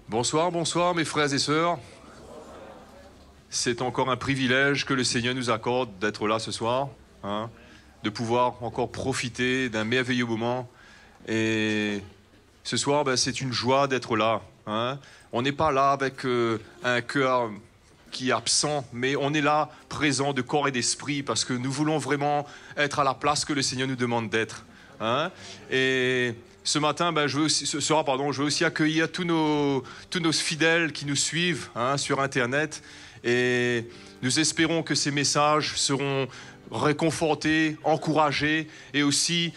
Bonsoir, bonsoir mes frères et sœurs. C'est encore un privilège que le Seigneur nous accorde d'être là ce soir, de pouvoir encore profiter d'un merveilleux moment. Et ce soir, c'est une joie d'être là. On n'est pas là avec un cœur qui est absent, mais on est là présent de corps et d'esprit parce que nous voulons vraiment être à la place que le Seigneur nous demande d'être. Et ce matin, ce soir, je veux aussi accueillir tous nos fidèles qui nous suivent sur Internet. Et nous espérons que ces messages seront réconfortés, encouragés et aussi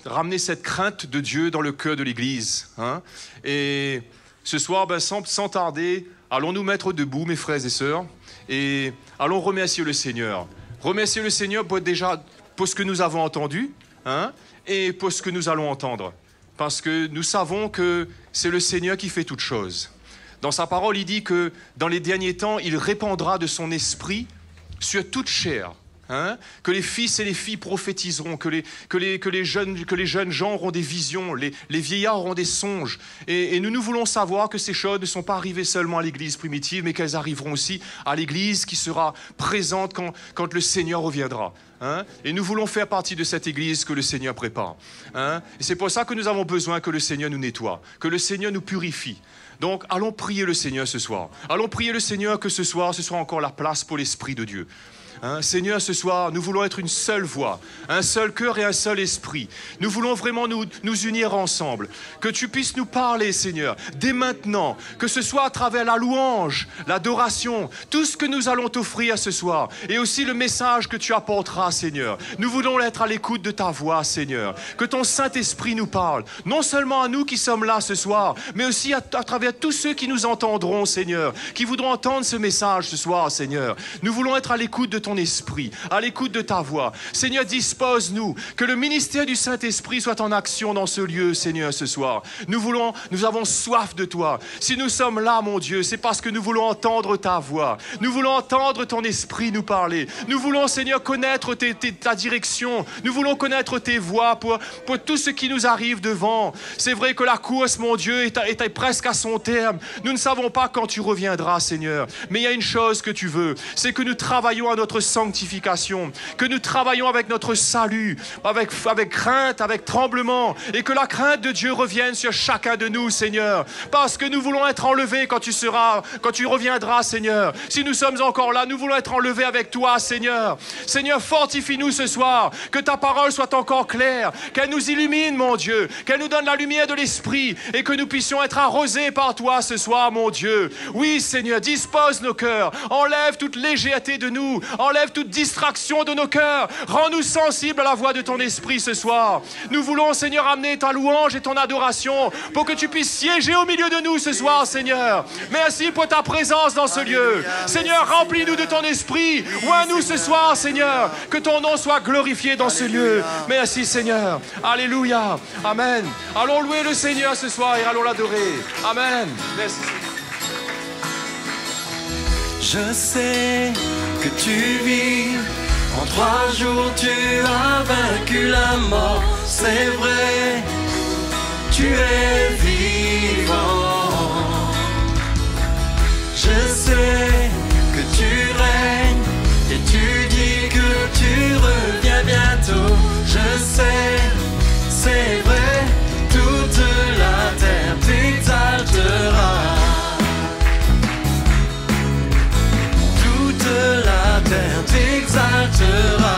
ramener cette crainte de Dieu dans le cœur de l'Église. Et ce soir, sans tarder, allons nous mettre debout, mes frères et sœurs, et allons remercier le Seigneur. Remercier le Seigneur pour ce que nous avons entendu, et pour ce que nous allons entendre. Parce que nous savons que c'est le Seigneur qui fait toutes choses. Dans sa parole, il dit que dans les derniers temps, il répandra de son esprit sur toute chair. Que les fils et les filles prophétiseront, que les jeunes gens auront des visions, les vieillards auront des songes. Et nous voulons savoir que ces choses ne sont pas arrivées seulement à l'église primitive, mais qu'elles arriveront aussi à l'église qui sera présente quand le Seigneur reviendra. Et nous voulons faire partie de cette église que le Seigneur prépare. Et c'est pour ça que nous avons besoin que le Seigneur nous nettoie, que le Seigneur nous purifie. Donc, allons prier le Seigneur ce soir. Allons prier le Seigneur que ce soir, ce soit encore la place pour l'Esprit de Dieu. Seigneur, ce soir, nous voulons être une seule voix, un seul cœur et un seul esprit. Nous voulons vraiment nous unir ensemble. Que tu puisses nous parler, Seigneur, dès maintenant, que ce soit à travers la louange, l'adoration, tout ce que nous allons t'offrir ce soir, et aussi le message que tu apporteras, Seigneur. Nous voulons être à l'écoute de ta voix, Seigneur. Que ton Saint-Esprit nous parle, non seulement à nous qui sommes là ce soir, mais aussi à travers tous ceux qui nous entendront, Seigneur, qui voudront entendre ce message ce soir, Seigneur. Nous voulons être à l'écoute de ton esprit, à l'écoute de ta voix. Seigneur, dispose-nous, que le ministère du Saint-Esprit soit en action dans ce lieu, Seigneur, ce soir. Nous avons soif de toi. Si nous sommes là, mon Dieu, c'est parce que nous voulons entendre ta voix. Nous voulons entendre ton esprit nous parler. Nous voulons, Seigneur, connaître ta direction. Nous voulons connaître tes voies pour tout ce qui nous arrive devant. C'est vrai que la course, mon Dieu, est presque à son terme. Nous ne savons pas quand tu reviendras, Seigneur. Mais il y a une chose que tu veux, c'est que nous travaillons à notre sanctification, que nous travaillons avec notre salut, avec crainte, avec tremblement, et que la crainte de Dieu revienne sur chacun de nous, Seigneur, parce que nous voulons être enlevés quand tu reviendras, Seigneur. Si nous sommes encore là, nous voulons être enlevés avec toi, Seigneur. Seigneur, fortifie-nous ce soir, que ta parole soit encore claire, qu'elle nous illumine, mon Dieu, qu'elle nous donne la lumière de l'Esprit, et que nous puissions être arrosés par toi ce soir, mon Dieu. Oui, Seigneur, dispose nos cœurs, enlève toute légèreté de nous, enlève toute distraction de nos cœurs. Rends-nous sensibles à la voix de ton esprit ce soir. Nous voulons, Seigneur, amener ta louange et ton adoration pour que tu puisses siéger au milieu de nous ce soir, Seigneur. Merci pour ta présence dans ce lieu. Seigneur, remplis-nous de ton esprit. Oins-nous ce soir, Seigneur. Que ton nom soit glorifié dans ce lieu. Merci, Seigneur. Alléluia. Amen. Allons louer le Seigneur ce soir et allons l'adorer. Amen. Merci, Seigneur. Je sais que tu vis, en 3 jours tu as vaincu la mort, c'est vrai, tu es vivant. Je sais que tu règnes et tu dis que tu reviens bientôt. Je sais, c'est vrai, toute la terre t'exaltera. La terre t'exaltera.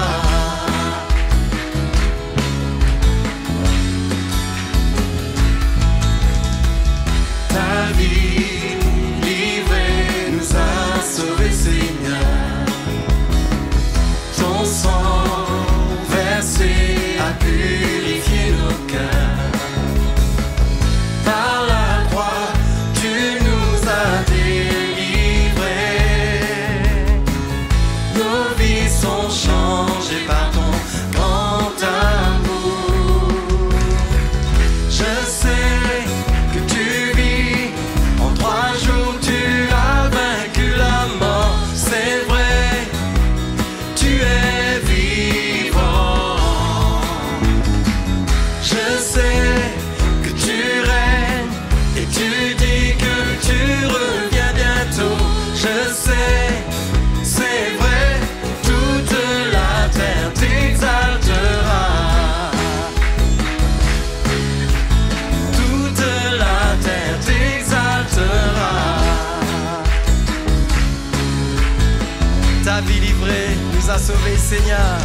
livrée nous a sauvés, Seigneur.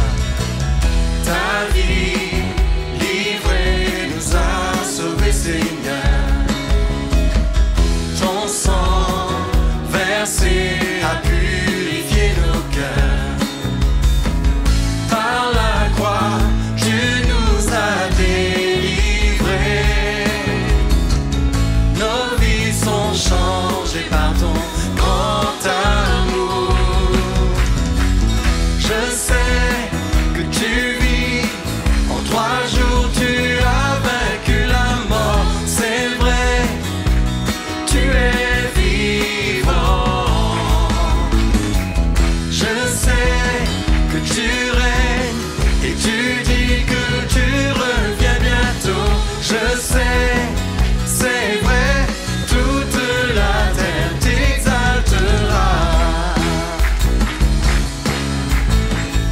Ta vie livrée nous a sauvés, Seigneur. Ton sang versé a purifié nos cœurs. Par la croix, tu nous as délivrés. Nos vies sont changées par ton grand amour. Je sais que tu vis, en 3 jours tu as vaincu la mort. C'est vrai, tu es vivant. Je sais que tu règnes et tu dis que tu reviens bientôt. Je sais, c'est vrai, toute la terre t'exaltera.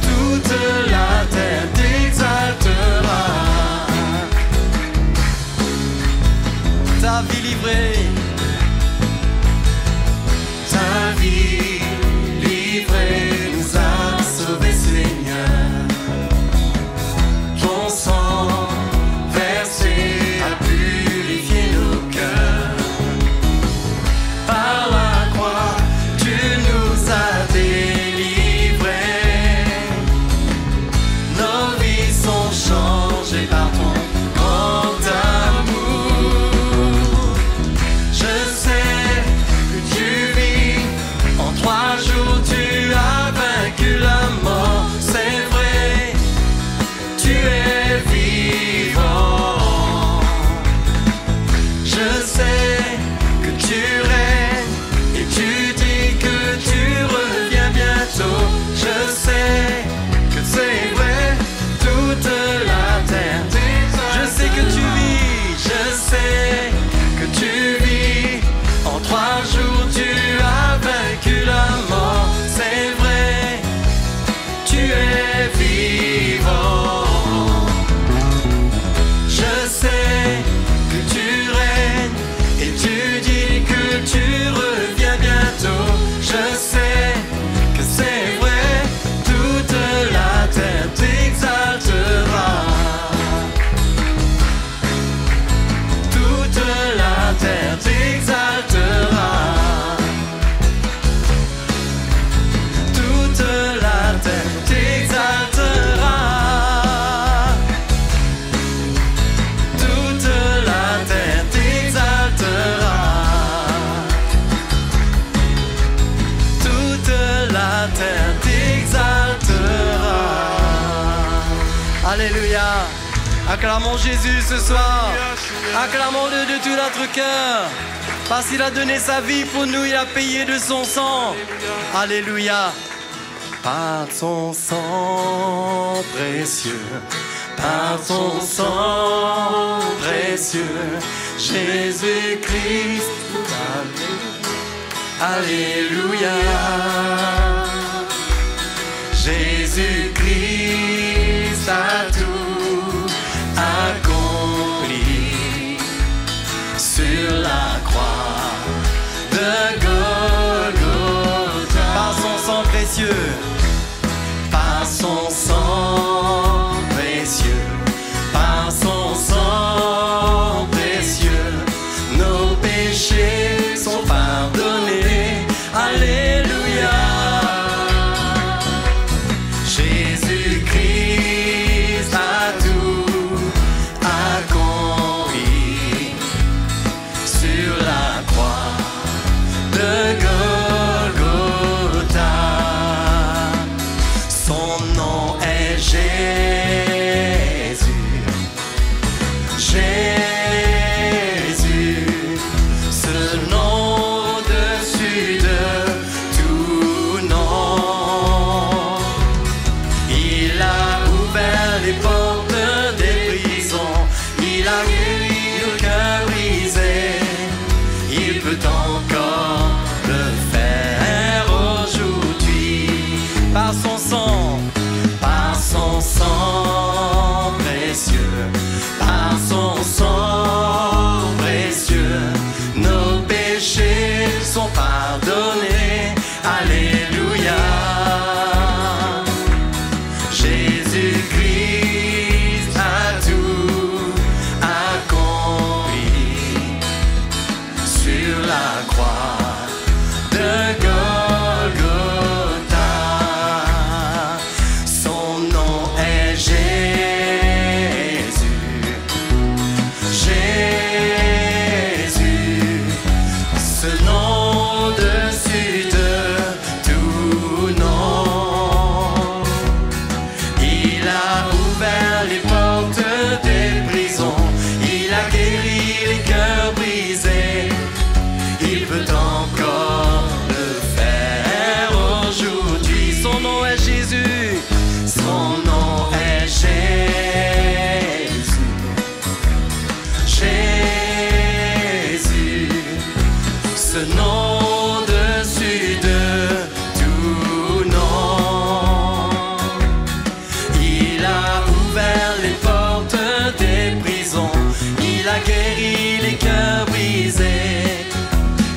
Toute la terre t'exaltera. Ta vie livrée, ta vie livrée nous a sauvés, Seigneur. Ton sang versé a purifié nos cœurs. Par la croix, tu nous as délivrés. Nos vies sont changées par ton grand amour. Je sais que tu vis, en 3 jours tu as vaincu la mort. C'est vrai, tu es vivant. Je sais que tu règnes et tu dis que tu reviens bientôt. Je sais que c'est vrai, toute la terre t'exaltera. Je sais que tu vis, je sais que tu vis, en 3 jours tu as vaincu la mort. C'est vrai, tu es vivant. Je sais que tu règnes et tu dis que tu reviens bientôt. Je sais que c'est vrai, toute la terre t'exaltera. Toute la terre t'exaltera. Toute la terre t'exaltera. Toute la terre t'exaltera. Toute la terre t'exaltera. Alléluia. Acclamons Jésus ce soir. Acclamons-le de tout notre cœur. Parce qu'il a donné sa vie pour nous, il a payé de son sang. Alléluia. Par son sang précieux, par son sang précieux, Jésus-Christ. Alléluia. Jésus-Christ a tout accompli sur la croix de Golgotha. Par son sang précieux, par son sang précieux, par son sang précieux, nos péchés sont pardonnés. Alléluia. Jésus-Christ a tout accompli sur la croix de Golgotha. Son nom est Jésus. Jésus, ce nom au-dessus de tout nom. Il a ouvert les portes des prisons. Il a guéri le cœur brisé. Il peut encore le faire aujourd'hui. Par son sang précieux, par son sang précieux, nos péchés sont pardonnés. Alléluia. la croix de Golgotha. Son nom est Jésus, Jésus, ce nom au-dessus de tout nom. Il a ouvert les portes des prisons, il a guéri les cœurs brisés. Il peut encore le faire aujourd'hui. Son nom est Jésus, son nom est Jésus, Jésus, ce nom au-dessus de tout nom. Il a ouvert les portes des prisons, il a guéri les cœurs brisés.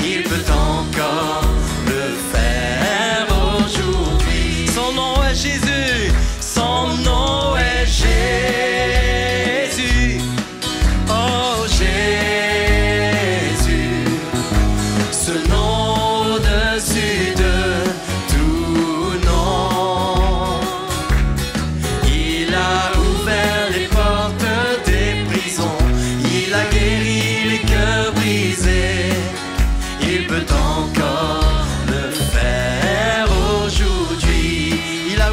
Il peut encore le faire aujourd'hui. Son nom est Jésus, son nom est Jésus. Oh Jésus, ce nom au-dessus de tout nom. Il a ouvert les portes des prisons, il a guéri les cœurs brisés. Il peut encore le faire aujourd'hui. Il a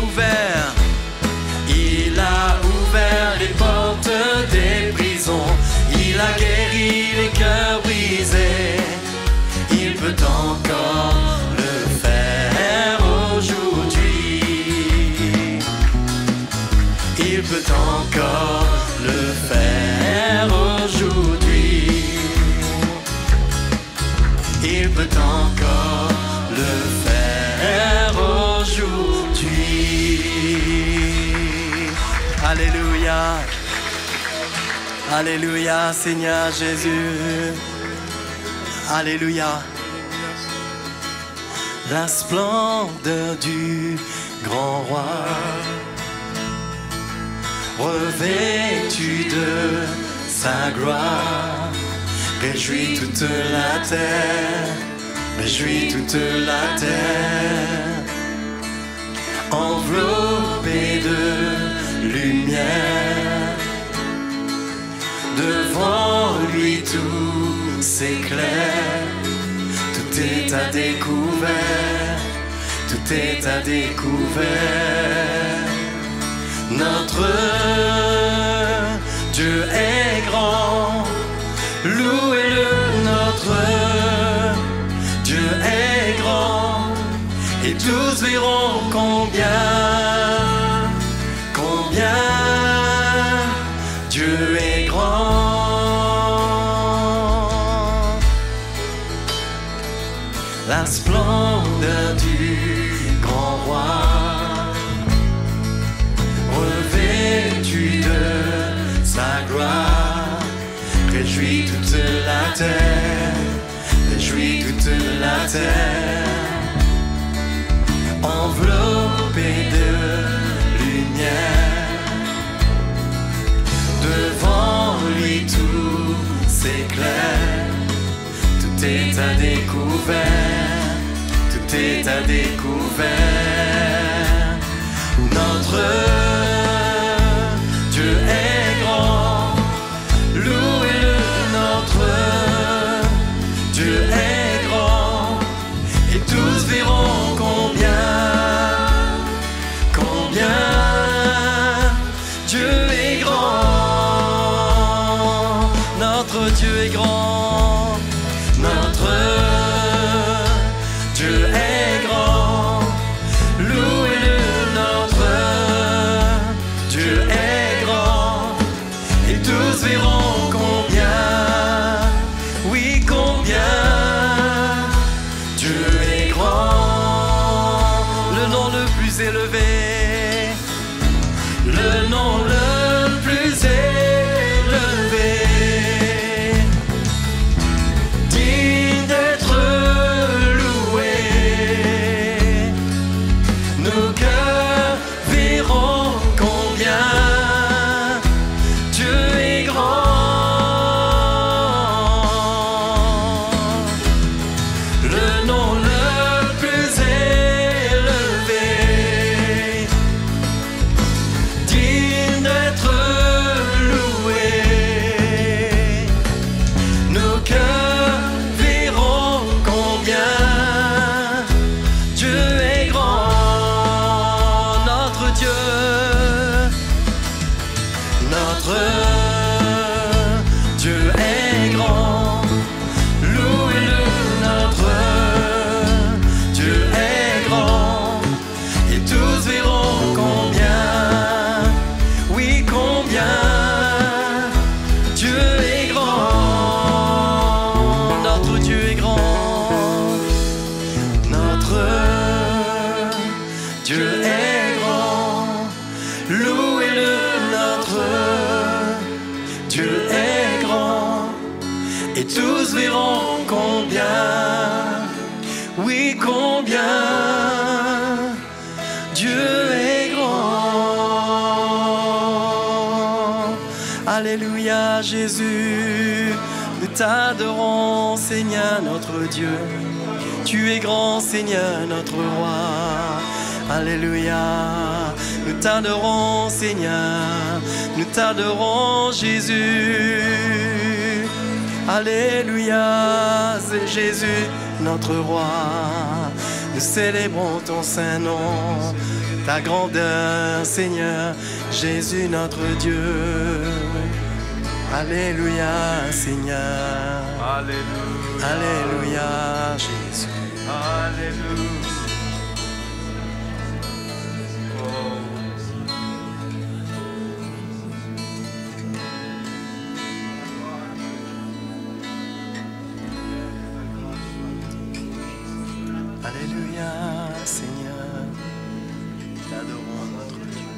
ouvert les portes des prisons. Il a guéri les cœurs brisés. Il peut encore le faire aujourd'hui. Il peut encore le faire aujourd'hui. Il peut encore le faire aujourd'hui. Alléluia. Alléluia, Seigneur Jésus. Alléluia. La splendeur du grand roi, revêtu de sa gloire, réjouit toute la terre, réjouit toute la terre, enveloppé de lumière. Devant lui tout s'éclaire, tout est à découvert, tout est à découvert. Notre Dieu est grand, louez-le, notre Dieu est grand, et tous verront combien Dieu est grand. La splendeur du grand roi, revêtu de sa gloire, réjouit toute la terre, réjouit toute la terre, enveloppé de lumière. Devant lui tout s'éclaire, tout est à découvert, tout est à découvert. Notre Dieu est grand, louez-le, notre Dieu est grand, et tous verront combien Dieu est grand. Notre Dieu est grand, notre Dieu est grand, louez-le, notre Oui, combien Dieu est grand. Alléluia, Jésus, nous t'adorons, Seigneur notre Dieu. Tu es grand, Seigneur notre roi. Alléluia, nous t'adorons, Seigneur, nous t'adorons, Jésus. Alléluia, c'est Jésus notre roi. Nous célébrons ton saint nom, ta grandeur, Seigneur, Jésus notre Dieu. Alléluia, Seigneur. Alléluia. Alléluia, Jésus. Alléluia. Alléluia, Seigneur, t'adorons notre Dieu.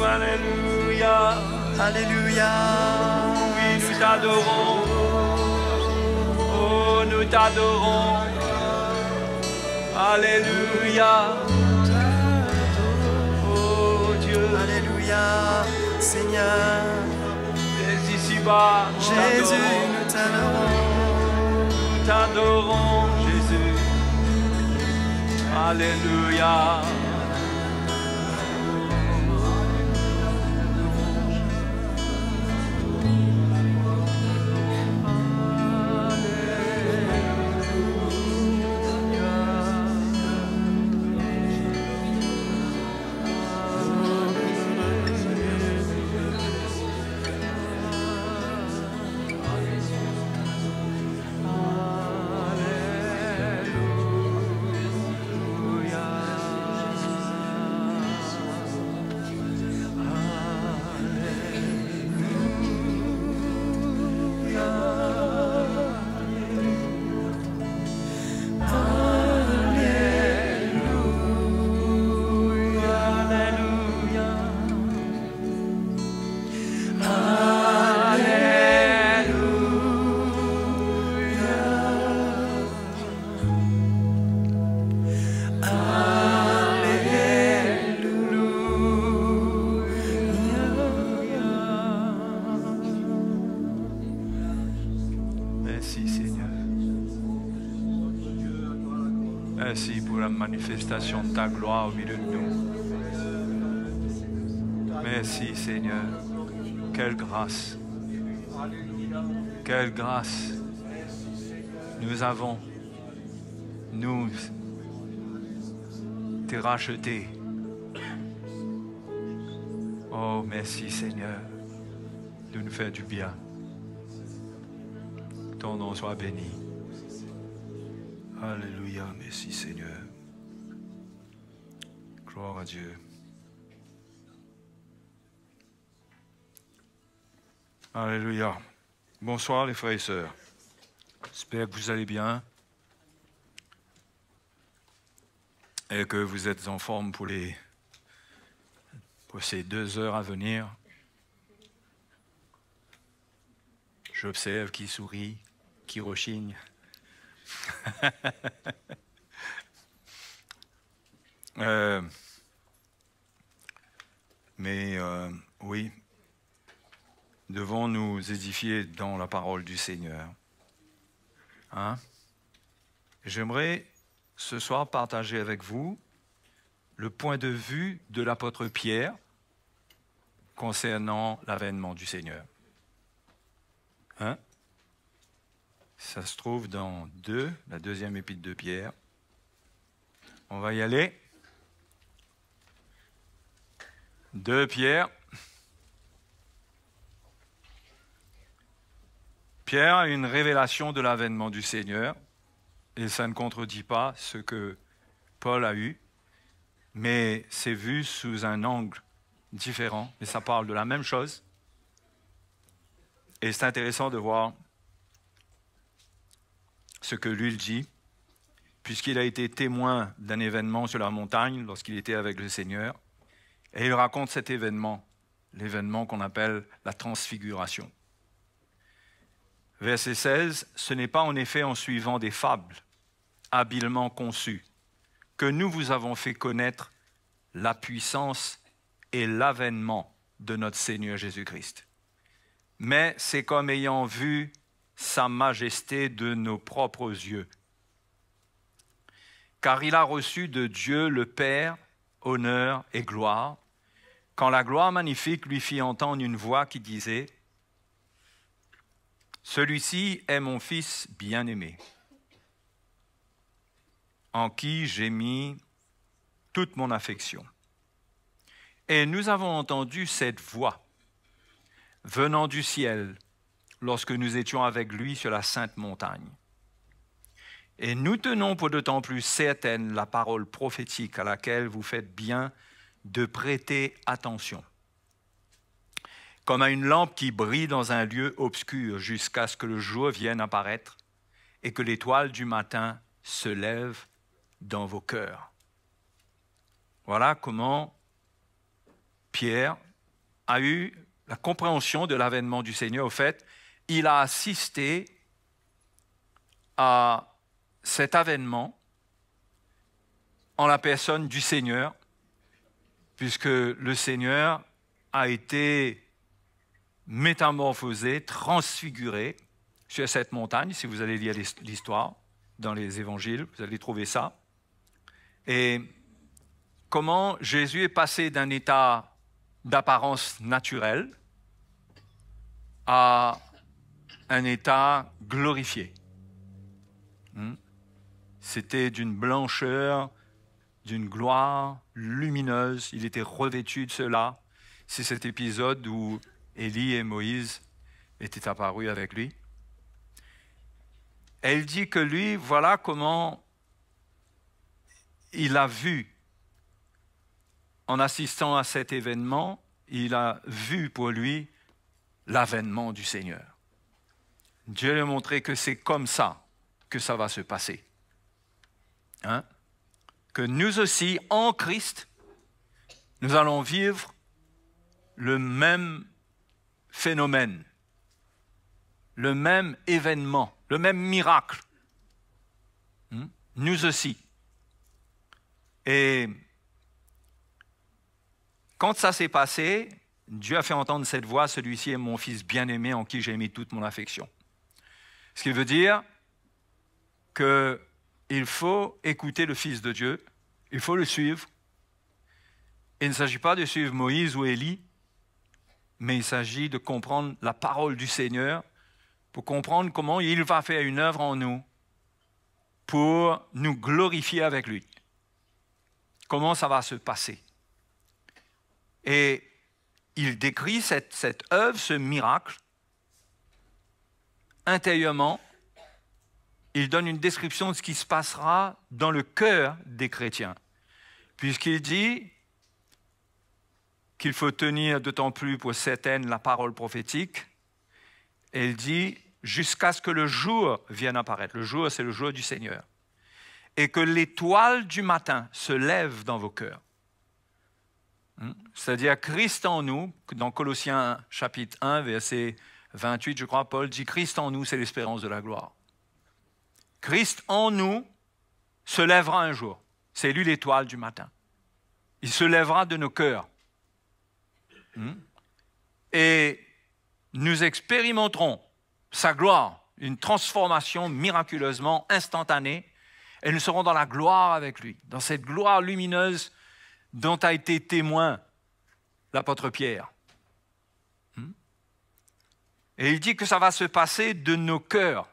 Alléluia. Alléluia. Oui, nous t'adorons. Oh, nous t'adorons. Alléluia. Oh Dieu. Alléluia, Seigneur. Dès ici-bas, nous Jésus, nous t'adorons. Nous t'adorons, Jésus. Alléluia. Merci Seigneur. Merci pour la manifestation de ta gloire au milieu de nous. Merci Seigneur. Quelle grâce. Quelle grâce nous avons. Nous t'es racheté. Oh, merci Seigneur de nous faire du bien. Ton nom soit béni. Alléluia, merci Seigneur. Gloire à Dieu. Alléluia. Bonsoir les frères et sœurs. J'espère que vous allez bien et que vous êtes en forme pour ces 2 heures à venir. J'observe qui sourit, qui rechigne. Oui, devons nous édifier dans la parole du Seigneur. Hein? J'aimerais ce soir partager avec vous le point de vue de l'apôtre Pierre concernant l'avènement du Seigneur. Hein? Ça se trouve dans la 2e épître de Pierre. On va y aller. 2 Pierre. Pierre a une révélation de l'avènement du Seigneur, et ça ne contredit pas ce que Paul a eu, mais c'est vu sous un angle différent, mais ça parle de la même chose. Et c'est intéressant de voir ce que lui dit, puisqu'il a été témoin d'un événement sur la montagne lorsqu'il était avec le Seigneur, et il raconte cet événement, l'événement qu'on appelle la transfiguration. Verset 16, « Ce n'est pas en effet en suivant des fables habilement conçues que nous vous avons fait connaître la puissance et l'avènement de notre Seigneur Jésus-Christ. Mais c'est comme ayant vu sa majesté de nos propres yeux. Car il a reçu de Dieu le Père honneur et gloire, quand la gloire magnifique lui fit entendre une voix qui disait « Celui-ci est mon Fils bien-aimé, en qui j'ai mis toute mon affection. » Et nous avons entendu cette voix venant du ciel lorsque nous étions avec lui sur la sainte montagne. Et nous tenons pour d'autant plus certaine la parole prophétique à laquelle vous faites bien de prêter attention, comme à une lampe qui brille dans un lieu obscur jusqu'à ce que le jour vienne apparaître et que l'étoile du matin se lève dans vos cœurs. Voilà comment Pierre a eu la compréhension de l'avènement du Seigneur. Au fait, il a assisté à cet avènement en la personne du Seigneur, puisque le Seigneur a été métamorphosé, transfiguré sur cette montagne. Si vous allez lire l'histoire dans les évangiles, vous allez trouver ça. Et comment Jésus est passé d'un état d'apparence naturelle à un état glorifié. C'était d'une blancheur, d'une gloire lumineuse. Il était revêtu de cela. C'est cet épisode où Élie et Moïse étaient apparus avec lui. Elle dit que lui, voilà comment il a vu, en assistant à cet événement, il a vu pour lui l'avènement du Seigneur. Dieu lui a montré que c'est comme ça que ça va se passer. Hein? Que nous aussi, en Christ, nous allons vivre le même phénomène, le même événement, le même miracle. Nous aussi. Et quand ça s'est passé, Dieu a fait entendre cette voix, celui-ci est mon Fils bien-aimé en qui j'ai mis toute mon affection. Ce qui veut dire qu'il faut écouter le Fils de Dieu, il faut le suivre. Il ne s'agit pas de suivre Moïse ou Élie, mais il s'agit de comprendre la parole du Seigneur pour comprendre comment il va faire une œuvre en nous pour nous glorifier avec lui. Comment ça va se passer. Et il décrit cette œuvre, ce miracle, intérieurement. Il donne une description de ce qui se passera dans le cœur des chrétiens, puisqu'il dit qu'il faut tenir d'autant plus pour certaines la parole prophétique. Et il dit jusqu'à ce que le jour vienne apparaître. Le jour, c'est le jour du Seigneur. Et que l'étoile du matin se lève dans vos cœurs. C'est-à-dire Christ en nous, dans Colossiens chapitre 1, verset 28, je crois, Paul dit Christ en nous, c'est l'espérance de la gloire. Christ en nous se lèvera un jour. C'est lui l'étoile du matin. Il se lèvera de nos cœurs. Et nous expérimenterons sa gloire, une transformation miraculeusement instantanée, et nous serons dans la gloire avec lui, dans cette gloire lumineuse dont a été témoin l'apôtre Pierre. Et il dit que ça va se passer de nos cœurs,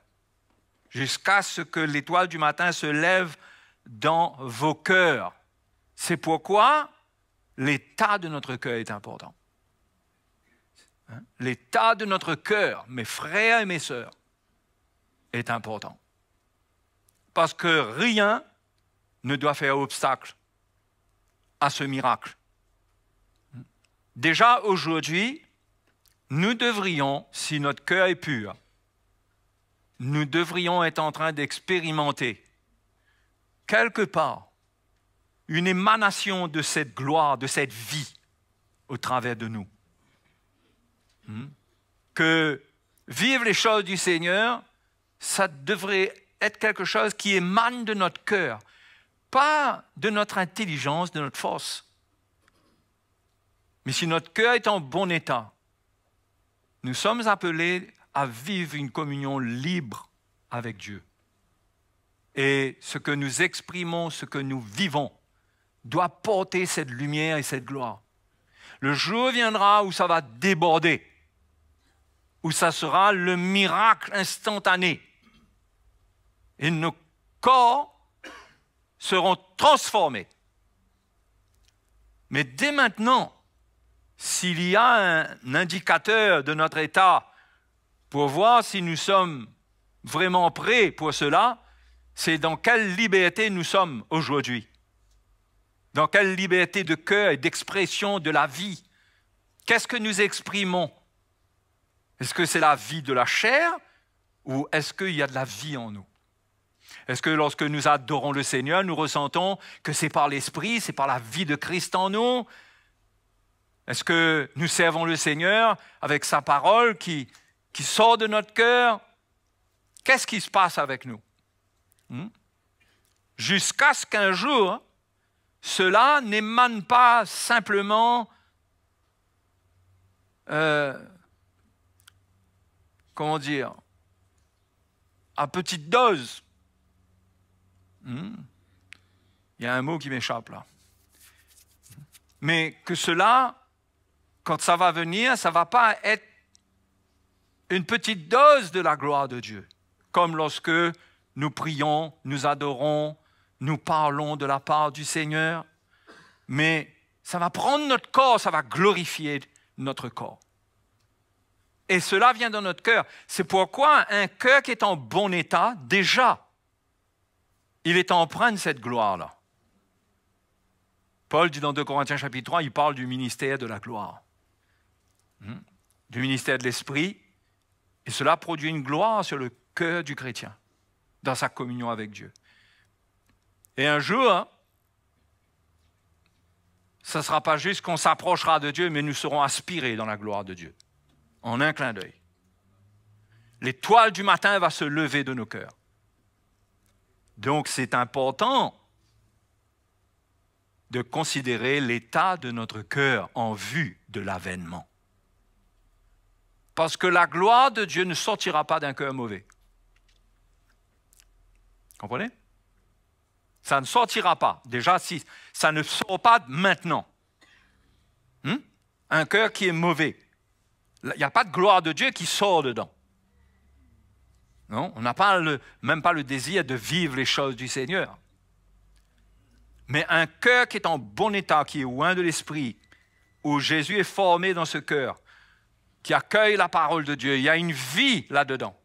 jusqu'à ce que l'étoile du matin se lève dans vos cœurs. C'est pourquoi l'état de notre cœur est important. L'état de notre cœur, mes frères et mes sœurs, est important. Parce que rien ne doit faire obstacle à ce miracle. Déjà aujourd'hui, nous devrions, si notre cœur est pur, nous devrions être en train d'expérimenter quelque part une émanation de cette gloire, de cette vie au travers de nous. Que vivre les choses du Seigneur, ça devrait être quelque chose qui émane de notre cœur, pas de notre intelligence, de notre force. Mais si notre cœur est en bon état, nous sommes appelés à vivre une communion libre avec Dieu. Et ce que nous exprimons, ce que nous vivons, doit porter cette lumière et cette gloire. Le jour viendra où ça va déborder, où ça sera le miracle instantané. Et nos corps seront transformés. Mais dès maintenant, s'il y a un indicateur de notre état pour voir si nous sommes vraiment prêts pour cela, c'est dans quelle liberté nous sommes aujourd'hui. Dans quelle liberté de cœur et d'expression de la vie. Qu'est-ce que nous exprimons? Est-ce que c'est la vie de la chair ou est-ce qu'il y a de la vie en nous? Est-ce que lorsque nous adorons le Seigneur, nous ressentons que c'est par l'Esprit, c'est par la vie de Christ en nous? Est-ce que nous servons le Seigneur avec sa parole qui sort de notre cœur? Qu'est-ce qui se passe avec nous? Jusqu'à ce qu'un jour, cela n'émane pas simplement comment dire, à petite dose. Il y a un mot qui m'échappe là. Mais que cela, quand ça va venir, ça ne va pas être une petite dose de la gloire de Dieu. Comme lorsque nous prions, nous adorons, nous parlons de la part du Seigneur. Mais ça va prendre notre corps, ça va glorifier notre corps. Et cela vient dans notre cœur. C'est pourquoi un cœur qui est en bon état, déjà, il est empreint de cette gloire-là. Paul dit dans 2 Corinthiens chapitre 3, il parle du ministère de la gloire. Du ministère de l'Esprit. Et cela produit une gloire sur le cœur du chrétien, dans sa communion avec Dieu. Et un jour, ce ne sera pas juste qu'on s'approchera de Dieu, mais nous serons aspirés dans la gloire de Dieu. En un clin d'œil. L'étoile du matin va se lever de nos cœurs. Donc c'est important de considérer l'état de notre cœur en vue de l'avènement. Parce que la gloire de Dieu ne sortira pas d'un cœur mauvais. Comprenez? Ça ne sortira pas. Déjà, si ça ne sort pas maintenant. Un cœur qui est mauvais. Il n'y a pas de gloire de Dieu qui sort dedans. Non, on n'a pas même pas le désir de vivre les choses du Seigneur. Mais un cœur qui est en bon état, qui est loin de l'esprit, où Jésus est formé dans ce cœur, qui accueille la parole de Dieu, il y a une vie là-dedans.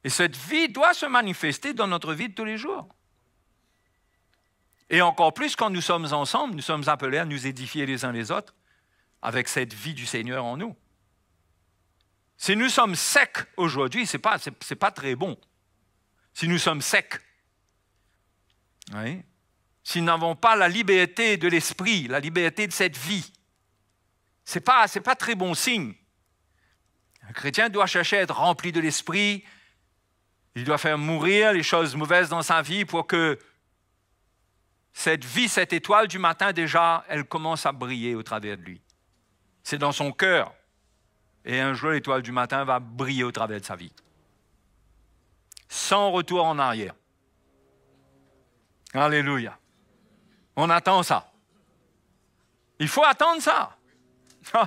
Et cette vie doit se manifester dans notre vie de tous les jours. Et encore plus quand nous sommes ensemble, nous sommes appelés à nous édifier les uns les autres avec cette vie du Seigneur en nous. Si nous sommes secs aujourd'hui, ce n'est pas très bon. Si nous sommes secs, oui. Si nous n'avons pas la liberté de l'esprit, la liberté de cette vie, ce n'est pas très bon signe. Un chrétien doit chercher à être rempli de l'esprit, il doit faire mourir les choses mauvaises dans sa vie pour que cette vie, cette étoile du matin déjà, elle commence à briller au travers de lui. C'est dans son cœur. Et un jour, l'étoile du matin va briller au travers de sa vie. Sans retour en arrière. Alléluia. On attend ça. Il faut attendre ça. Ce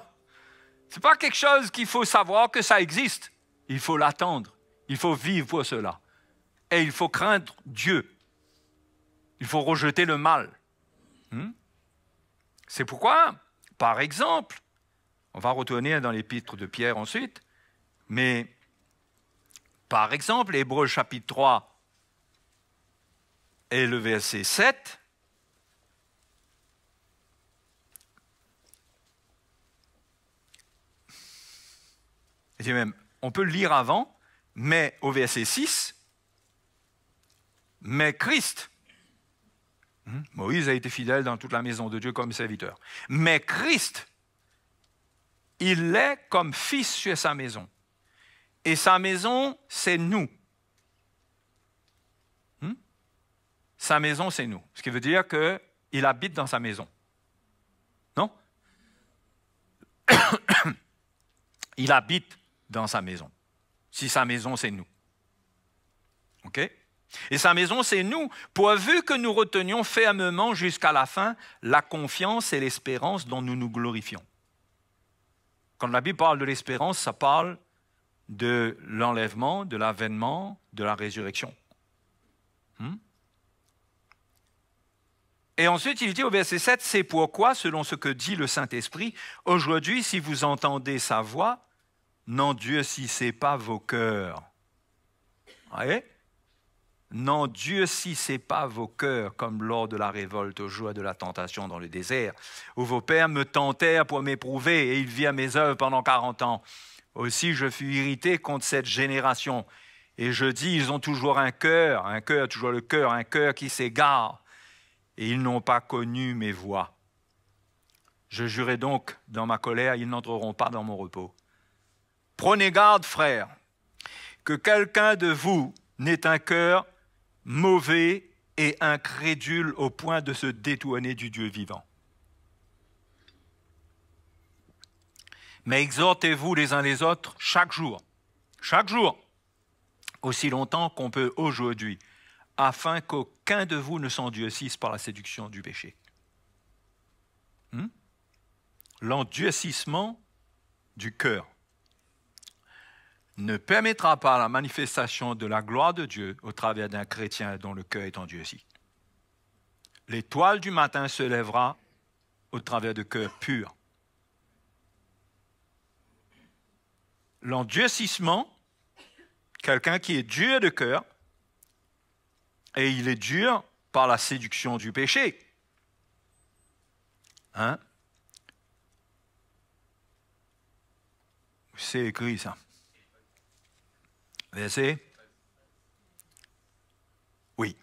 n'est pas quelque chose qu'il faut savoir que ça existe. Il faut l'attendre. Il faut vivre pour cela. Et il faut craindre Dieu. Il faut rejeter le mal. C'est pourquoi, par exemple, on va retourner dans l'épître de Pierre ensuite, mais par exemple, Hébreux chapitre 3 et le verset 7, et même, on peut le lire avant, mais au verset 6, mais Christ, Moïse a été fidèle dans toute la maison de Dieu comme serviteur, mais Christ, il est comme fils sur sa maison. Et sa maison, c'est nous. Sa maison, c'est nous. Ce qui veut dire qu'il habite dans sa maison. Non? Il habite dans sa maison. Si sa maison, c'est nous. OK? Et sa maison, c'est nous, pourvu que nous retenions fermement jusqu'à la fin la confiance et l'espérance dont nous nous glorifions. Quand la Bible parle de l'espérance, ça parle de l'enlèvement, de l'avènement, de la résurrection. Et ensuite, il dit au verset 7, « C'est pourquoi, selon ce que dit le Saint-Esprit, aujourd'hui, si vous entendez sa voix, n'endurcissez pas vos cœurs. » Vous voyez ? N'endurcissez pas vos cœurs comme lors de la révolte au jour de la tentation dans le désert, où vos pères me tentèrent pour m'éprouver et ils virent mes œuvres pendant 40 ans. Aussi je fus irrité contre cette génération et je dis, ils ont toujours un cœur, toujours le cœur, un cœur qui s'égare et ils n'ont pas connu mes voies. Je jurai donc dans ma colère, ils n'entreront pas dans mon repos. Prenez garde, frères, que quelqu'un de vous n'ait un cœur mauvais et incrédule au point de se détourner du Dieu vivant. Mais exhortez-vous les uns les autres chaque jour, aussi longtemps qu'on peut aujourd'hui, afin qu'aucun de vous ne s'endurcisse par la séduction du péché. L'endurcissement du cœur ne permettra pas la manifestation de la gloire de Dieu au travers d'un chrétien dont le cœur est endurci. L'étoile du matin se lèvera au travers de cœurs purs. L'endurcissement, quelqu'un qui est dur de cœur, et il est dur par la séduction du péché. C'est écrit ça. Verset? Oui.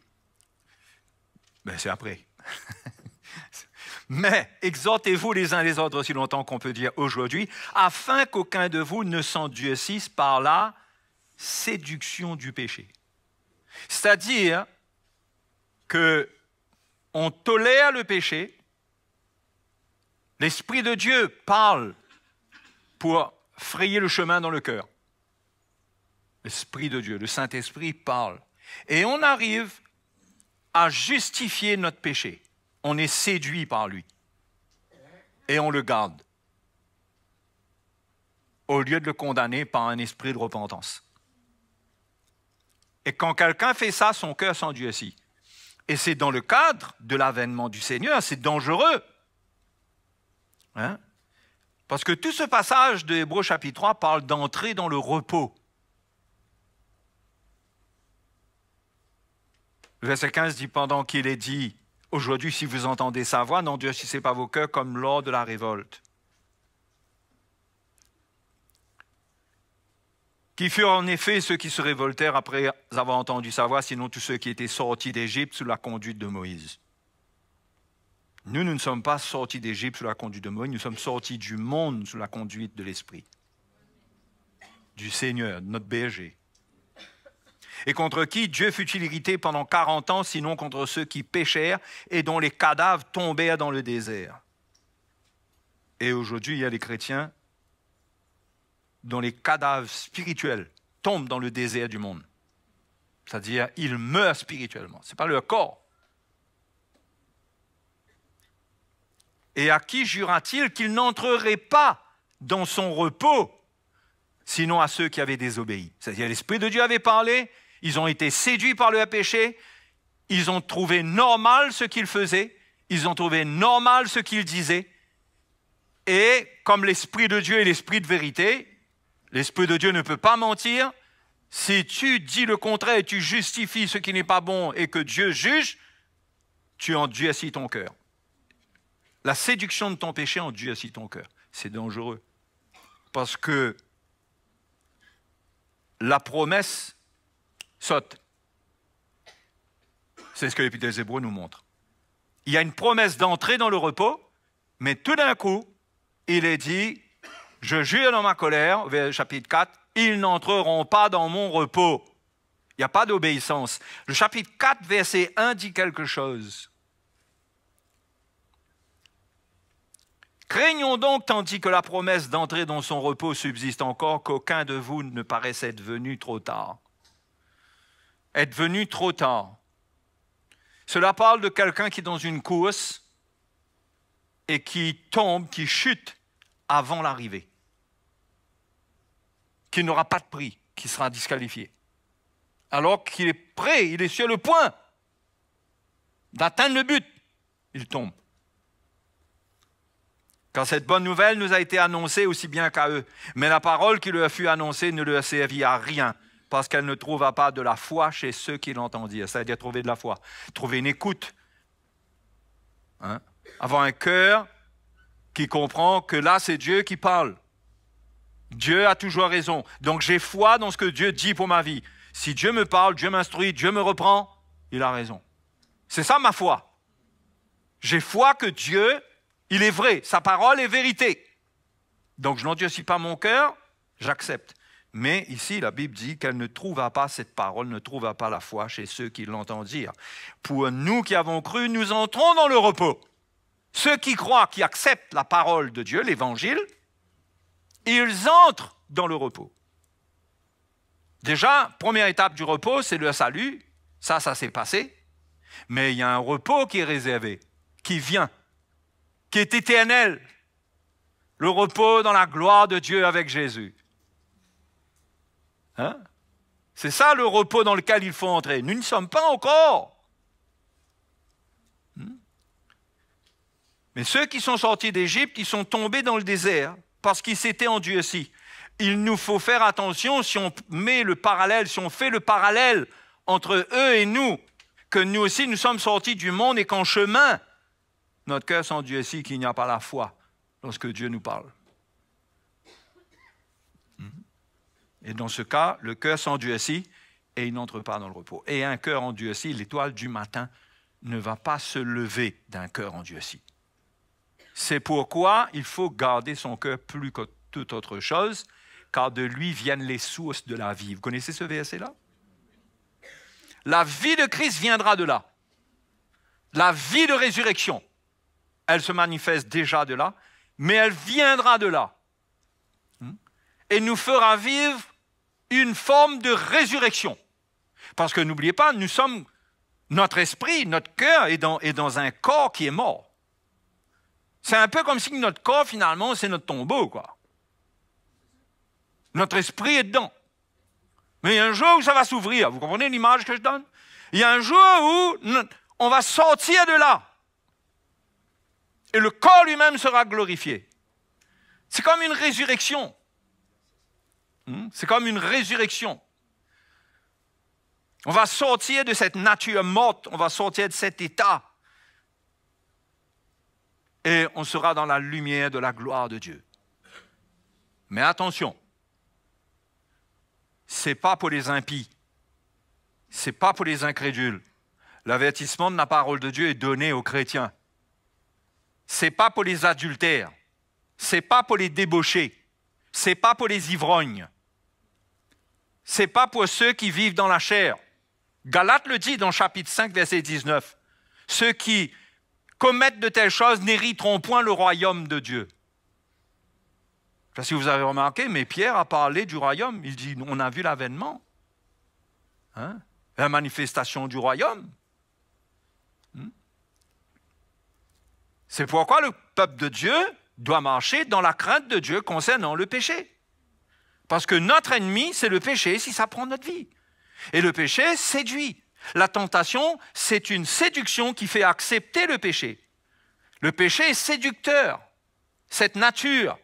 Mais c'est après. Mais exhortez-vous les uns les autres aussi longtemps qu'on peut dire aujourd'hui, afin qu'aucun de vous ne s'endurcisse par la séduction du péché. C'est-à-dire qu'on tolère le péché, l'Esprit de Dieu parle pour frayer le chemin dans le cœur. L'Esprit de Dieu, le Saint-Esprit parle. Et on arrive à justifier notre péché. On est séduit par lui. Et on le garde. Au lieu de le condamner par un esprit de repentance. Et quand quelqu'un fait ça, son cœur s'endurcit. Et c'est dans le cadre de l'avènement du Seigneur, c'est dangereux. Hein? Parce que tout ce passage de Hébreux chapitre 3 parle d'entrer dans le repos. Le verset 15 dit, pendant qu'il est dit, aujourd'hui, si vous entendez sa voix, n'endurcissez pas vos cœurs comme lors de la révolte. Qui furent en effet ceux qui se révoltèrent après avoir entendu sa voix, sinon tous ceux qui étaient sortis d'Égypte sous la conduite de Moïse. Nous ne sommes pas sortis d'Égypte sous la conduite de Moïse, nous sommes sortis du monde sous la conduite de l'Esprit, du Seigneur, notre berger. Et contre qui Dieu fut-il irrité pendant 40 ans, sinon contre ceux qui péchèrent et dont les cadavres tombèrent dans le désert. Et aujourd'hui, il y a des chrétiens dont les cadavres spirituels tombent dans le désert du monde. C'est-à-dire, ils meurent spirituellement. Ce n'est pas leur corps. Et à qui jura-t-il qu'il n'entrerait pas dans son repos, sinon à ceux qui avaient désobéi? C'est-à-dire, l'Esprit de Dieu avait parlé, ils ont été séduits par le péché, ils ont trouvé normal ce qu'ils faisaient, ils ont trouvé normal ce qu'ils disaient, et comme l'Esprit de Dieu est l'Esprit de vérité, l'Esprit de Dieu ne peut pas mentir. Si tu dis le contraire et tu justifies ce qui n'est pas bon et que Dieu juge, tu endurcis ton cœur. La séduction de ton péché endurcit ton cœur. C'est dangereux. Parce que la promesse saute. C'est ce que l'Épître des Hébreux nous montre. Il y a une promesse d'entrer dans le repos, mais tout d'un coup, il est dit... Je jure dans ma colère, chapitre 4, ils n'entreront pas dans mon repos. Il n'y a pas d'obéissance. Le chapitre 4, verset 1 dit quelque chose. Craignons donc, tandis que la promesse d'entrer dans son repos subsiste encore, qu'aucun de vous ne paraisse être venu trop tard. Être venu trop tard. Cela parle de quelqu'un qui est dans une course et qui tombe, qui chute avant l'arrivée. Qui n'aura pas de prix, qui sera disqualifié. Alors qu'il est prêt, il est sur le point d'atteindre le but, il tombe. Quand cette bonne nouvelle nous a été annoncée aussi bien qu'à eux, mais la parole qui leur fut annoncée ne leur servit à rien, parce qu'elle ne trouva pas de la foi chez ceux qui l'entendirent. C'est-à-dire trouver de la foi, trouver une écoute, hein? Avoir un cœur qui comprend que là c'est Dieu qui parle. Dieu a toujours raison. Donc j'ai foi dans ce que Dieu dit pour ma vie. Si Dieu me parle, Dieu m'instruit, Dieu me reprend, il a raison. C'est ça ma foi. J'ai foi que Dieu, il est vrai. Sa parole est vérité. Donc je n'endurcis pas mon cœur, j'accepte. Mais ici, la Bible dit qu'elle ne trouva pas cette parole, ne trouva pas la foi chez ceux qui l'entendirent. Pour nous qui avons cru, nous entrons dans le repos. Ceux qui croient, qui acceptent la parole de Dieu, l'Évangile, ils entrent dans le repos. Déjà, première étape du repos, c'est le salut. Ça s'est passé. Mais il y a un repos qui est réservé, qui vient, qui est éternel. Le repos dans la gloire de Dieu avec Jésus. Hein? C'est ça le repos dans lequel il faut entrer. Nous n'y sommes pas encore. Mais ceux qui sont sortis d'Égypte, ils sont tombés dans le désert parce qu'ils s'étaient endurcis. Il nous faut faire attention si on met le parallèle, si on fait le parallèle entre eux et nous, que nous aussi nous sommes sortis du monde et qu'en chemin, notre cœur s'endurcit, qu'il n'y a pas la foi lorsque Dieu nous parle. Et dans ce cas, le cœur s'endurcit et il n'entre pas dans le repos. Et un cœur endurci, l'étoile du matin ne va pas se lever d'un cœur endurci. C'est pourquoi il faut garder son cœur plus que toute autre chose, car de lui viennent les sources de la vie. Vous connaissez ce verset-là? La vie de Christ viendra de là. La vie de résurrection, elle se manifeste déjà de là, mais elle viendra de là. Et nous fera vivre une forme de résurrection. Parce que n'oubliez pas, notre esprit, notre cœur est dans un corps qui est mort. C'est un peu comme si notre corps, finalement, c'est notre tombeau, quoi. Notre esprit est dedans. Mais il y a un jour où ça va s'ouvrir. Vous comprenez l'image que je donne? Il y a un jour où on va sortir de là. Et le corps lui-même sera glorifié. C'est comme une résurrection. C'est comme une résurrection. On va sortir de cette nature morte, on va sortir de cet état. Et on sera dans la lumière de la gloire de Dieu. Mais attention, ce n'est pas pour les impies, ce n'est pas pour les incrédules. L'avertissement de la parole de Dieu est donné aux chrétiens. Ce n'est pas pour les adultères, ce n'est pas pour les débauchés, ce n'est pas pour les ivrognes, ce n'est pas pour ceux qui vivent dans la chair. Galates le dit dans chapitre 5, verset 19. Ceux qui commettent de telles choses n'hériteront point le royaume de Dieu. Je ne sais pas si vous avez remarqué, mais Pierre a parlé du royaume. Il dit, on a vu l'avènement, la manifestation du royaume. C'est pourquoi le peuple de Dieu doit marcher dans la crainte de Dieu concernant le péché. Parce que notre ennemi, c'est le péché si ça prend notre vie. Et le péché séduit. La tentation, c'est une séduction qui fait accepter le péché. Le péché est séducteur. Cette nature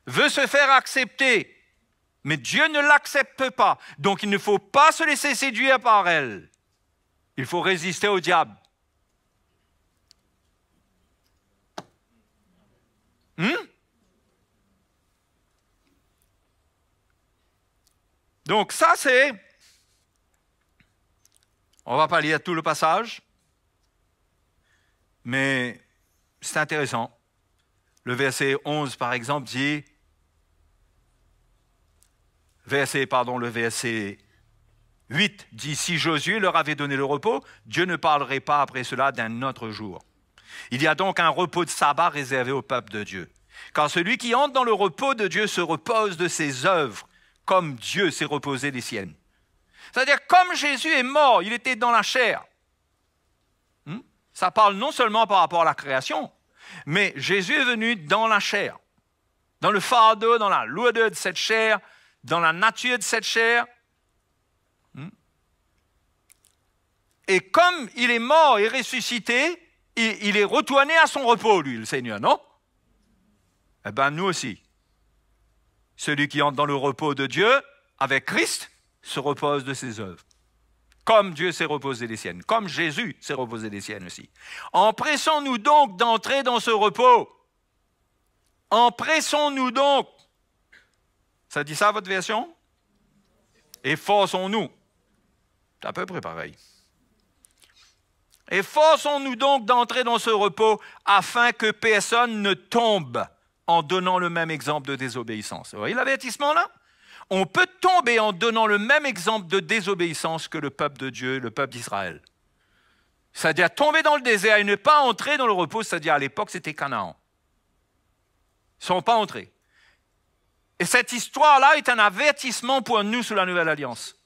veut se faire accepter, mais Dieu ne l'accepte pas. Donc il ne faut pas se laisser séduire par elle. Il faut résister au diable. Donc ça c'est... On ne va pas lire tout le passage, mais c'est intéressant. Le verset 11, par exemple, dit, le verset 8 dit, si Josué leur avait donné le repos, Dieu ne parlerait pas après cela d'un autre jour. Il y a donc un repos de sabbat réservé au peuple de Dieu. Car celui qui entre dans le repos de Dieu se repose de ses œuvres, comme Dieu s'est reposé des siennes. C'est-à-dire, comme Jésus est mort, il était dans la chair. Ça parle non seulement par rapport à la création, mais Jésus est venu dans la chair, dans le fardeau, dans la lourdeur de cette chair, dans la nature de cette chair. Et comme il est mort et ressuscité, il est retourné à son repos, lui, le Seigneur, non? Eh bien, nous aussi. Celui qui entre dans le repos de Dieu, avec Christ, se repose de ses œuvres. Comme Dieu s'est reposé des siennes, comme Jésus s'est reposé des siennes aussi. Empressons-nous donc d'entrer dans ce repos. Empressons-nous donc. Ça dit ça, votre version? Efforçons-nous. C'est à peu près pareil. Efforçons-nous donc d'entrer dans ce repos afin que personne ne tombe en donnant le même exemple de désobéissance. Vous voyez l'avertissement là? On peut tomber en donnant le même exemple de désobéissance que le peuple de Dieu, le peuple d'Israël. C'est-à-dire tomber dans le désert et ne pas entrer dans le repos, c'est-à-dire à l'époque c'était Canaan. Ils ne sont pas entrés. Et cette histoire-là est un avertissement pour nous sous la Nouvelle Alliance.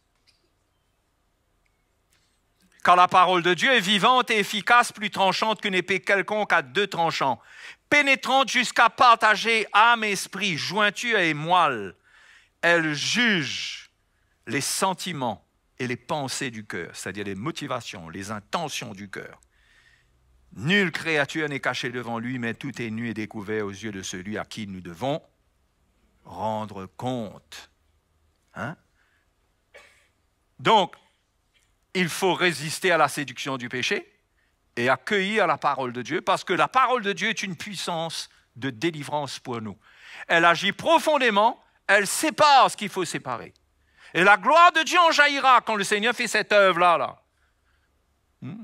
Car la parole de Dieu est vivante et efficace, plus tranchante qu'une épée quelconque à deux tranchants, pénétrante jusqu'à partager âme et esprit, jointure et moelle. Elle juge les sentiments et les pensées du cœur, c'est-à-dire les motivations, les intentions du cœur. Nulle créature n'est cachée devant lui, mais tout est nu et découvert aux yeux de celui à qui nous devons rendre compte. Donc, il faut résister à la séduction du péché et accueillir la parole de Dieu, parce que la parole de Dieu est une puissance de délivrance pour nous. Elle agit profondément, elle sépare ce qu'il faut séparer. Et la gloire de Dieu en jaillira quand le Seigneur fait cette œuvre-là. Il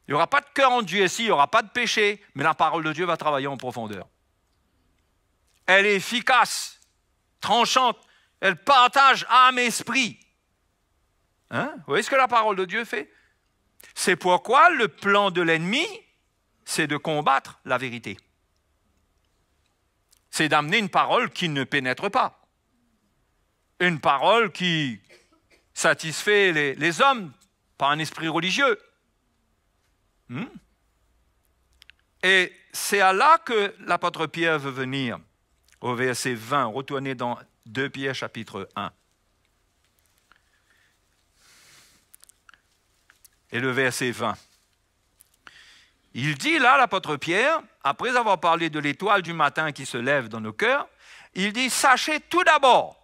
n'y aura pas de cœur endurci, il n'y aura pas de péché, mais la parole de Dieu va travailler en profondeur. Elle est efficace, tranchante, elle partage âme et esprit. Vous voyez ce que la parole de Dieu fait? C'est pourquoi le plan de l'ennemi, c'est de combattre la vérité. C'est d'amener une parole qui ne pénètre pas. Une parole qui satisfait les hommes par un esprit religieux. Et c'est à là que l'apôtre Pierre veut venir, au verset 20. Retournez dans 2 Pierre chapitre 1. Et le verset 20. Il dit là, l'apôtre Pierre, après avoir parlé de l'étoile du matin qui se lève dans nos cœurs, il dit, sachez tout d'abord.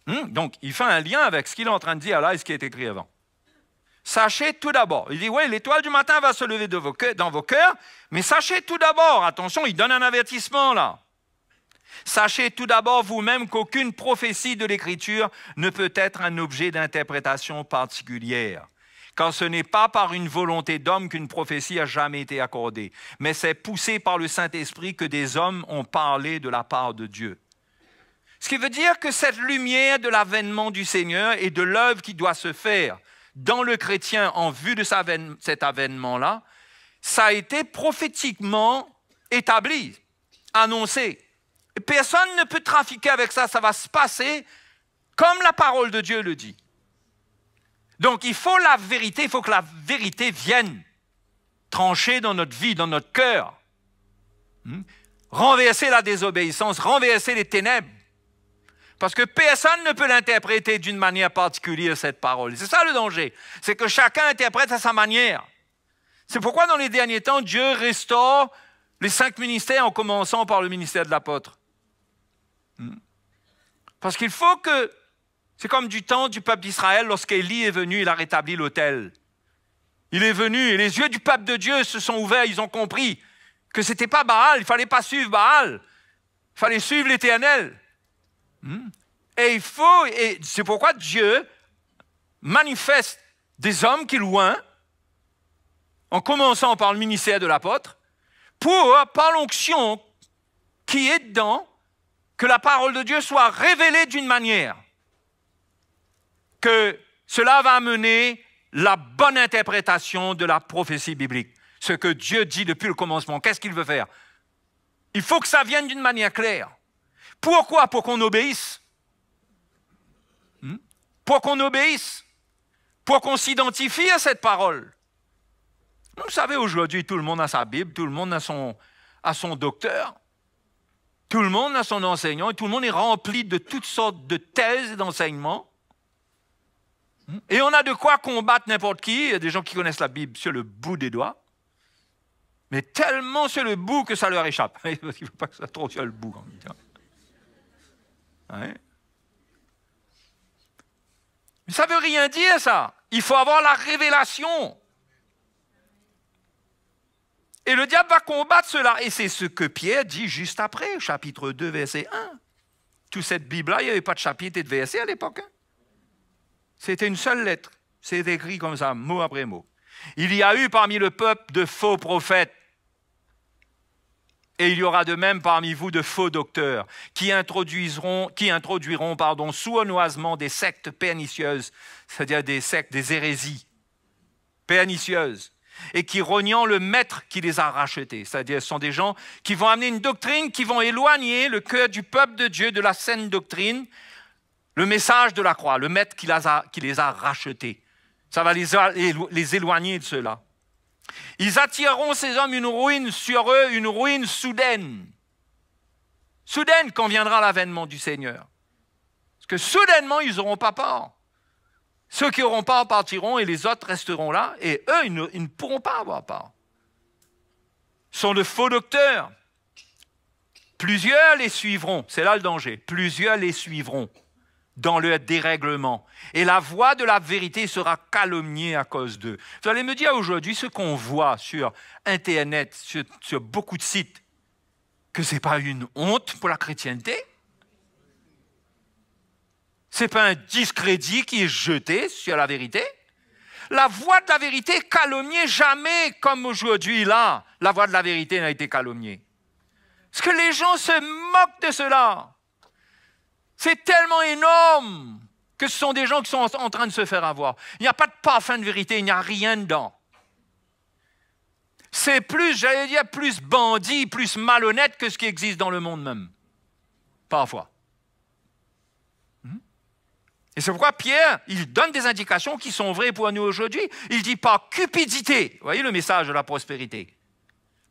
Donc, il fait un lien avec ce qu'il est en train de dire là et ce qui est écrit avant. Sachez tout d'abord. Il dit, oui, l'étoile du matin va se lever dans vos cœurs, mais sachez tout d'abord, attention, il donne un avertissement là. Sachez tout d'abord vous-même qu'aucune prophétie de l'Écriture ne peut être un objet d'interprétation particulière. Car ce n'est pas par une volonté d'homme qu'une prophétie a jamais été accordée, mais c'est poussé par le Saint-Esprit que des hommes ont parlé de la part de Dieu. Ce qui veut dire que cette lumière de l'avènement du Seigneur et de l'œuvre qui doit se faire dans le chrétien en vue de cet avènement-là, ça a été prophétiquement établi, annoncé. Et personne ne peut trafiquer avec ça, ça va se passer comme la parole de Dieu le dit. Donc il faut la vérité, il faut que la vérité vienne trancher dans notre vie, dans notre cœur. Renverser la désobéissance, renverser les ténèbres. Parce que personne ne peut l'interpréter d'une manière particulière, cette parole. C'est ça le danger. C'est que chacun interprète à sa manière. C'est pourquoi dans les derniers temps, Dieu restaure les 5 ministères en commençant par le ministère de l'apôtre. Parce qu'il faut que... C'est comme du temps du peuple d'Israël, lorsqu'Élie est venu, il a rétabli l'autel. Il est venu et les yeux du peuple de Dieu se sont ouverts, ils ont compris que ce n'était pas Baal, il ne fallait pas suivre Baal, il fallait suivre l'Éternel. Et c'est pourquoi Dieu manifeste des hommes qu'il oint, en commençant par le ministère de l'apôtre, pour, par l'onction qui est dedans, que la parole de Dieu soit révélée d'une manière que cela va amener la bonne interprétation de la prophétie biblique. Ce que Dieu dit depuis le commencement, qu'est-ce qu'il veut faire? Il faut que ça vienne d'une manière claire. Pourquoi? Pour qu'on obéisse. Pour qu'on obéisse. Pour qu'on s'identifie à cette parole. Vous savez, aujourd'hui, tout le monde a sa Bible, tout le monde a son docteur, tout le monde a son enseignant, et tout le monde est rempli de toutes sortes de thèses et d'enseignements. Et on a de quoi combattre n'importe qui. Il y a des gens qui connaissent la Bible sur le bout des doigts, mais tellement sur le bout que ça leur échappe. Il ne faut pas que ça trop sur le bout. Ouais. Mais ça ne veut rien dire, ça. Il faut avoir la révélation. Et le diable va combattre cela. Et c'est ce que Pierre dit juste après, chapitre 2, verset 1. Toute cette Bible-là, il n'y avait pas de chapitre et de verset à l'époque. C'était une seule lettre. C'est écrit comme ça, mot après mot. Il y a eu parmi le peuple de faux prophètes. Et il y aura de même parmi vous de faux docteurs qui introduiront sournoisement des sectes pernicieuses, c'est-à-dire des sectes, des hérésies pernicieuses, et qui reniant le maître qui les a rachetés. C'est-à-dire ce sont des gens qui vont amener une doctrine, qui vont éloigner le cœur du peuple de Dieu de la saine doctrine, le message de la croix, le maître qui les a rachetés. Ça va les éloigner de cela. Ils attireront ces hommes une ruine sur eux, une ruine soudaine. Soudaine quand viendra l'avènement du Seigneur. Parce que soudainement, ils n'auront pas peur. Ceux qui n'auront pas partiront et les autres resteront là. Et eux, ils ne pourront pas avoir peur. Ce sont de faux docteurs. Plusieurs les suivront. C'est là le danger. Plusieurs les suivront dans leur dérèglement. Et la voix de la vérité sera calomniée à cause d'eux. Vous allez me dire aujourd'hui ce qu'on voit sur Internet, sur beaucoup de sites, que ce n'est pas une honte pour la chrétienté? Ce n'est pas un discrédit qui est jeté sur la vérité? La voix de la vérité est calomniée, jamais comme aujourd'hui là, la voix de la vérité n'a été calomniée. Parce que les gens se moquent de cela. C'est tellement énorme que ce sont des gens qui sont en train de se faire avoir. Il n'y a pas de parfum de vérité, il n'y a rien dedans. C'est plus, j'allais dire, plus bandit, plus malhonnête que ce qui existe dans le monde même. Parfois. Et Et c'est pourquoi Pierre, il donne des indications qui sont vraies pour nous aujourd'hui. Il dit par cupidité, vous voyez le message de la prospérité,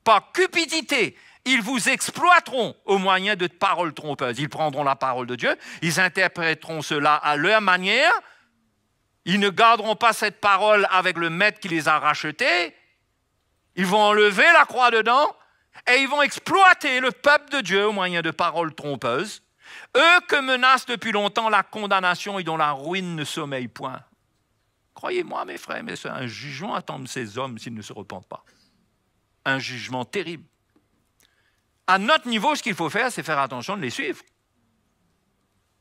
par cupidité, ils vous exploiteront au moyen de paroles trompeuses. Ils prendront la parole de Dieu, ils interpréteront cela à leur manière, ils ne garderont pas cette parole avec le maître qui les a rachetés, ils vont enlever la croix dedans et ils vont exploiter le peuple de Dieu au moyen de paroles trompeuses. Eux que menace depuis longtemps la condamnation et dont la ruine ne sommeille point. Croyez-moi, mes frères, mais c'est un jugement attend ces hommes s'ils ne se repentent pas. Un jugement terrible. À notre niveau, ce qu'il faut faire, c'est faire attention de les suivre.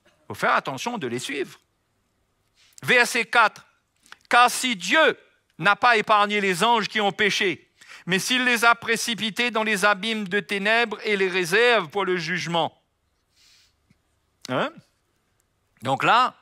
Il faut faire attention de les suivre. Verset 4. Car si Dieu n'a pas épargné les anges qui ont péché, mais s'il les a précipités dans les abîmes de ténèbres et les réserve pour le jugement. Hein? Donc là,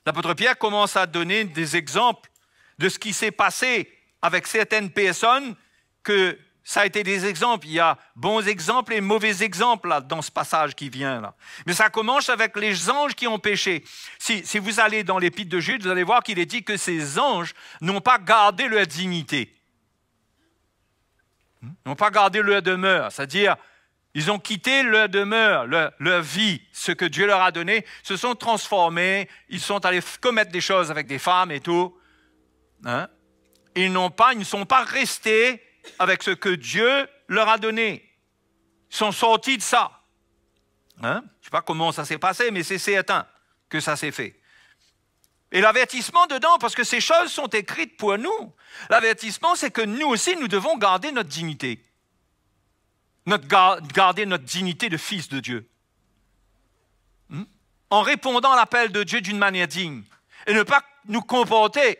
l'apôtre Pierre commence à donner des exemples de ce qui s'est passé avec certaines personnes, que ça a été des exemples. Il y a bons exemples et mauvais exemples là, dans ce passage qui vient là. Mais ça commence avec les anges qui ont péché. Si vous allez dans l'épître de Jude, vous allez voir qu'il est dit que ces anges n'ont pas gardé leur dignité. N'ont pas gardé leur demeure, c'est-à-dire ils ont quitté leur demeure, leur vie, ce que Dieu leur a donné, se sont transformés, ils sont allés commettre des choses avec des femmes et tout. Hein? Ils ne sont pas restés avec ce que Dieu leur a donné. Ils sont sortis de ça. Hein? Je ne sais pas comment ça s'est passé, mais c'est certain que ça s'est fait. Et l'avertissement dedans, parce que ces choses sont écrites pour nous, l'avertissement, c'est que nous aussi, nous devons garder notre dignité. Garder notre dignité de fils de Dieu. En répondant à l'appel de Dieu d'une manière digne. Et ne pas nous comporter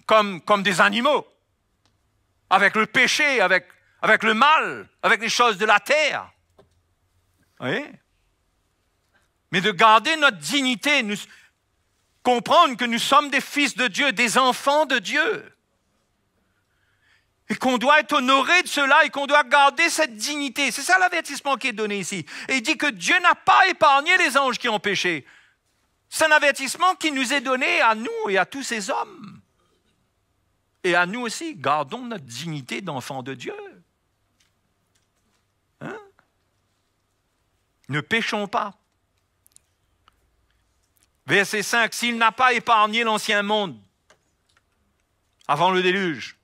comme des animaux. Avec le péché, avec le mal, avec les choses de la terre. Vous voyez? Mais de garder notre dignité, comprendre que nous sommes des fils de Dieu, des enfants de Dieu. Et qu'on doit être honoré de cela et qu'on doit garder cette dignité. C'est ça l'avertissement qui est donné ici. Et il dit que Dieu n'a pas épargné les anges qui ont péché. C'est un avertissement qui nous est donné à nous et à tous ces hommes. Et à nous aussi, gardons notre dignité d'enfants de Dieu. Hein? Ne péchons pas. Verset 5, s'il n'a pas épargné l'ancien monde avant le déluge,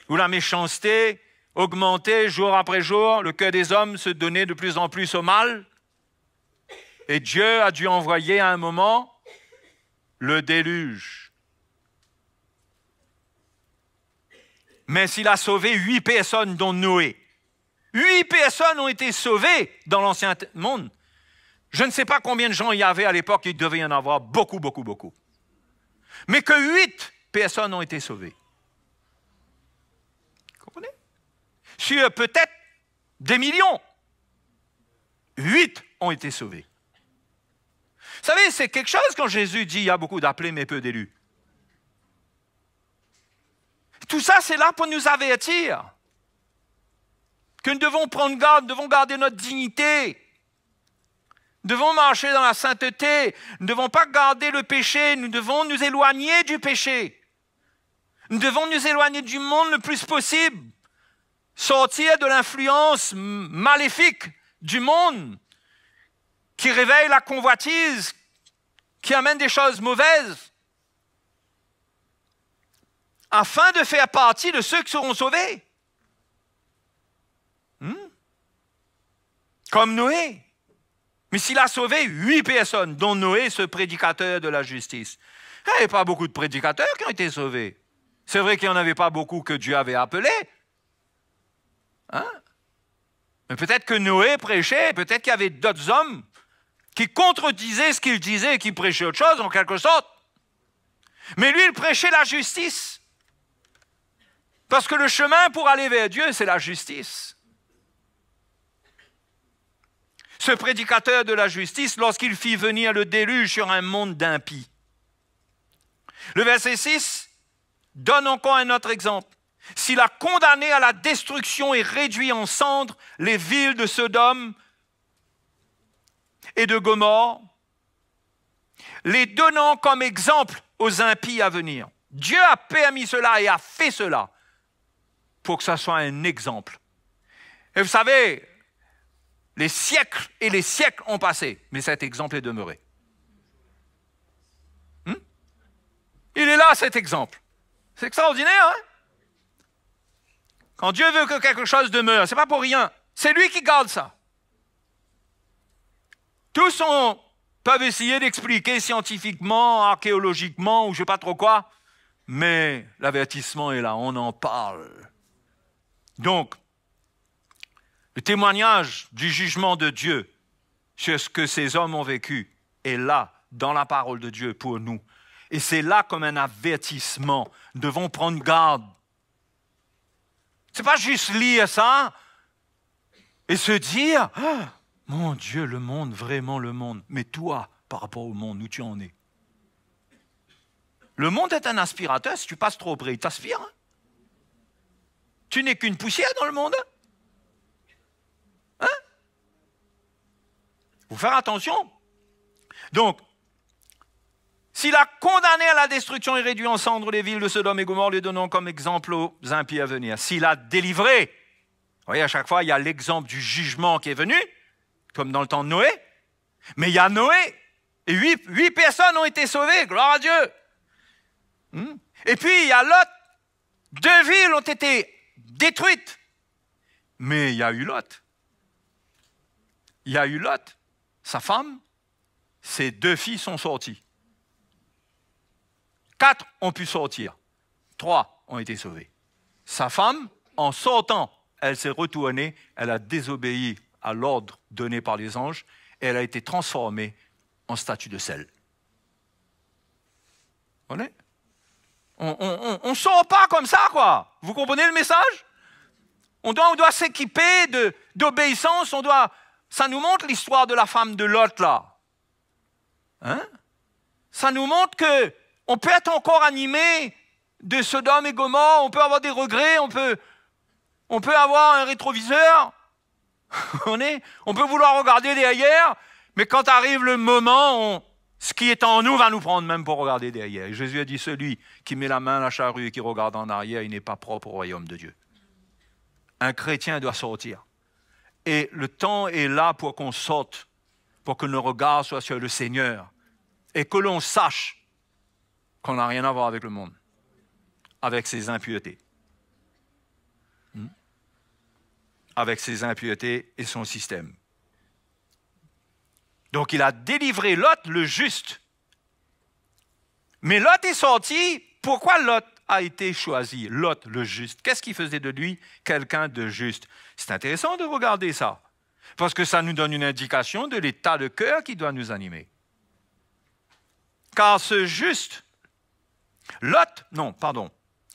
où la méchanceté augmentait jour après jour, le cœur des hommes se donnait de plus en plus au mal, et Dieu a dû envoyer à un moment le déluge. Mais s'il a sauvé 8 personnes, dont Noé. 8 personnes ont été sauvées dans l'ancien monde. Je ne sais pas combien de gens il y avait à l'époque, il devait y en avoir beaucoup, beaucoup, beaucoup. Mais que 8 personnes ont été sauvées. Vous comprenez? Sur peut-être des millions, 8 ont été sauvés. Vous savez, c'est quelque chose quand Jésus dit « il y a beaucoup d'appelés mais peu d'élus ». Tout ça, c'est là pour nous avertir que nous devons prendre garde, nous devons garder notre dignité. Nous devons marcher dans la sainteté. Nous ne devons pas garder le péché. Nous devons nous éloigner du péché. Nous devons nous éloigner du monde le plus possible. Sortir de l'influence maléfique du monde qui réveille la convoitise, qui amène des choses mauvaises, afin de faire partie de ceux qui seront sauvés. Comme Noé. Mais s'il a sauvé 8 personnes, dont Noé, ce prédicateur de la justice, il n'y avait pas beaucoup de prédicateurs qui ont été sauvés. C'est vrai qu'il n'y en avait pas beaucoup que Dieu avait appelés. Hein? Mais peut-être que Noé prêchait, peut-être qu'il y avait d'autres hommes qui contredisaient ce qu'il disait et qui prêchaient autre chose, en quelque sorte. Mais lui, il prêchait la justice. Parce que le chemin pour aller vers Dieu, c'est la justice. Ce prédicateur de la justice, lorsqu'il fit venir le déluge sur un monde d'impies. Le verset 6 donne encore un autre exemple. S'il a condamné à la destruction et réduit en cendres les villes de Sodome et de Gomorrhe, les donnant comme exemple aux impies à venir. Dieu a permis cela et a fait cela pour que ça soit un exemple. Et vous savez, les siècles et les siècles ont passé, mais cet exemple est demeuré. Il est là, cet exemple. C'est extraordinaire, hein? Quand Dieu veut que quelque chose demeure, ce n'est pas pour rien. C'est lui qui garde ça. Tous peuvent essayer d'expliquer scientifiquement, archéologiquement, ou je ne sais pas trop quoi, mais l'avertissement est là, on en parle. Donc, le témoignage du jugement de Dieu sur ce que ces hommes ont vécu est là, dans la parole de Dieu pour nous. Et c'est là comme un avertissement. Nous devons prendre garde. Ce n'est pas juste lire ça et se dire ah, « Mon Dieu, le monde, vraiment le monde. » Mais toi, par rapport au monde, où tu en es? Le monde est un aspirateur. Si tu passes trop près, il t'aspire. Tu n'es qu'une poussière dans le monde. Hein? Il faut faire attention. Donc, s'il a condamné à la destruction et réduit en cendres les villes de Sodome et Gomorrhe, les donnant comme exemple aux impies à venir. S'il a délivré, vous voyez, à chaque fois, il y a l'exemple du jugement qui est venu, comme dans le temps de Noé. Mais il y a Noé, et 8 personnes ont été sauvées, gloire à Dieu. Et puis, il y a Lot. 2 villes ont été détruites. Mais il y a eu Lot. Il y a eu Lot, sa femme, ses 2 filles sont sorties. 4 ont pu sortir. 3 ont été sauvés. Sa femme, en sortant, elle s'est retournée, elle a désobéi à l'ordre donné par les anges et elle a été transformée en statue de sel. On ne sort pas comme ça, quoi. Vous comprenez le message? On doit s'équiper d'obéissance, ça nous montre l'histoire de la femme de Lot, là. Hein? Ça nous montre que on peut être encore animé de Sodome et Gomorrhe, on peut avoir des regrets, on peut avoir un rétroviseur, on peut vouloir regarder derrière, mais quand arrive le moment, ce qui est en nous va nous prendre même pour regarder derrière. Et Jésus a dit, celui qui met la main à la charrue et qui regarde en arrière, il n'est pas propre au royaume de Dieu. Un chrétien doit sortir. Et le temps est là pour qu'on sorte, pour que nos regards soient sur le Seigneur et que l'on sache qu'on n'a rien à voir avec le monde, avec ses impuretés. Avec ses impuretés et son système. Donc il a délivré Lot, le juste. Mais Lot est sorti. Pourquoi Lot a été choisi? Lot, le juste. Qu'est-ce qui faisait de lui quelqu'un de juste? C'est intéressant de regarder ça, parce que ça nous donne une indication de l'état de cœur qui doit nous animer. Car ce juste,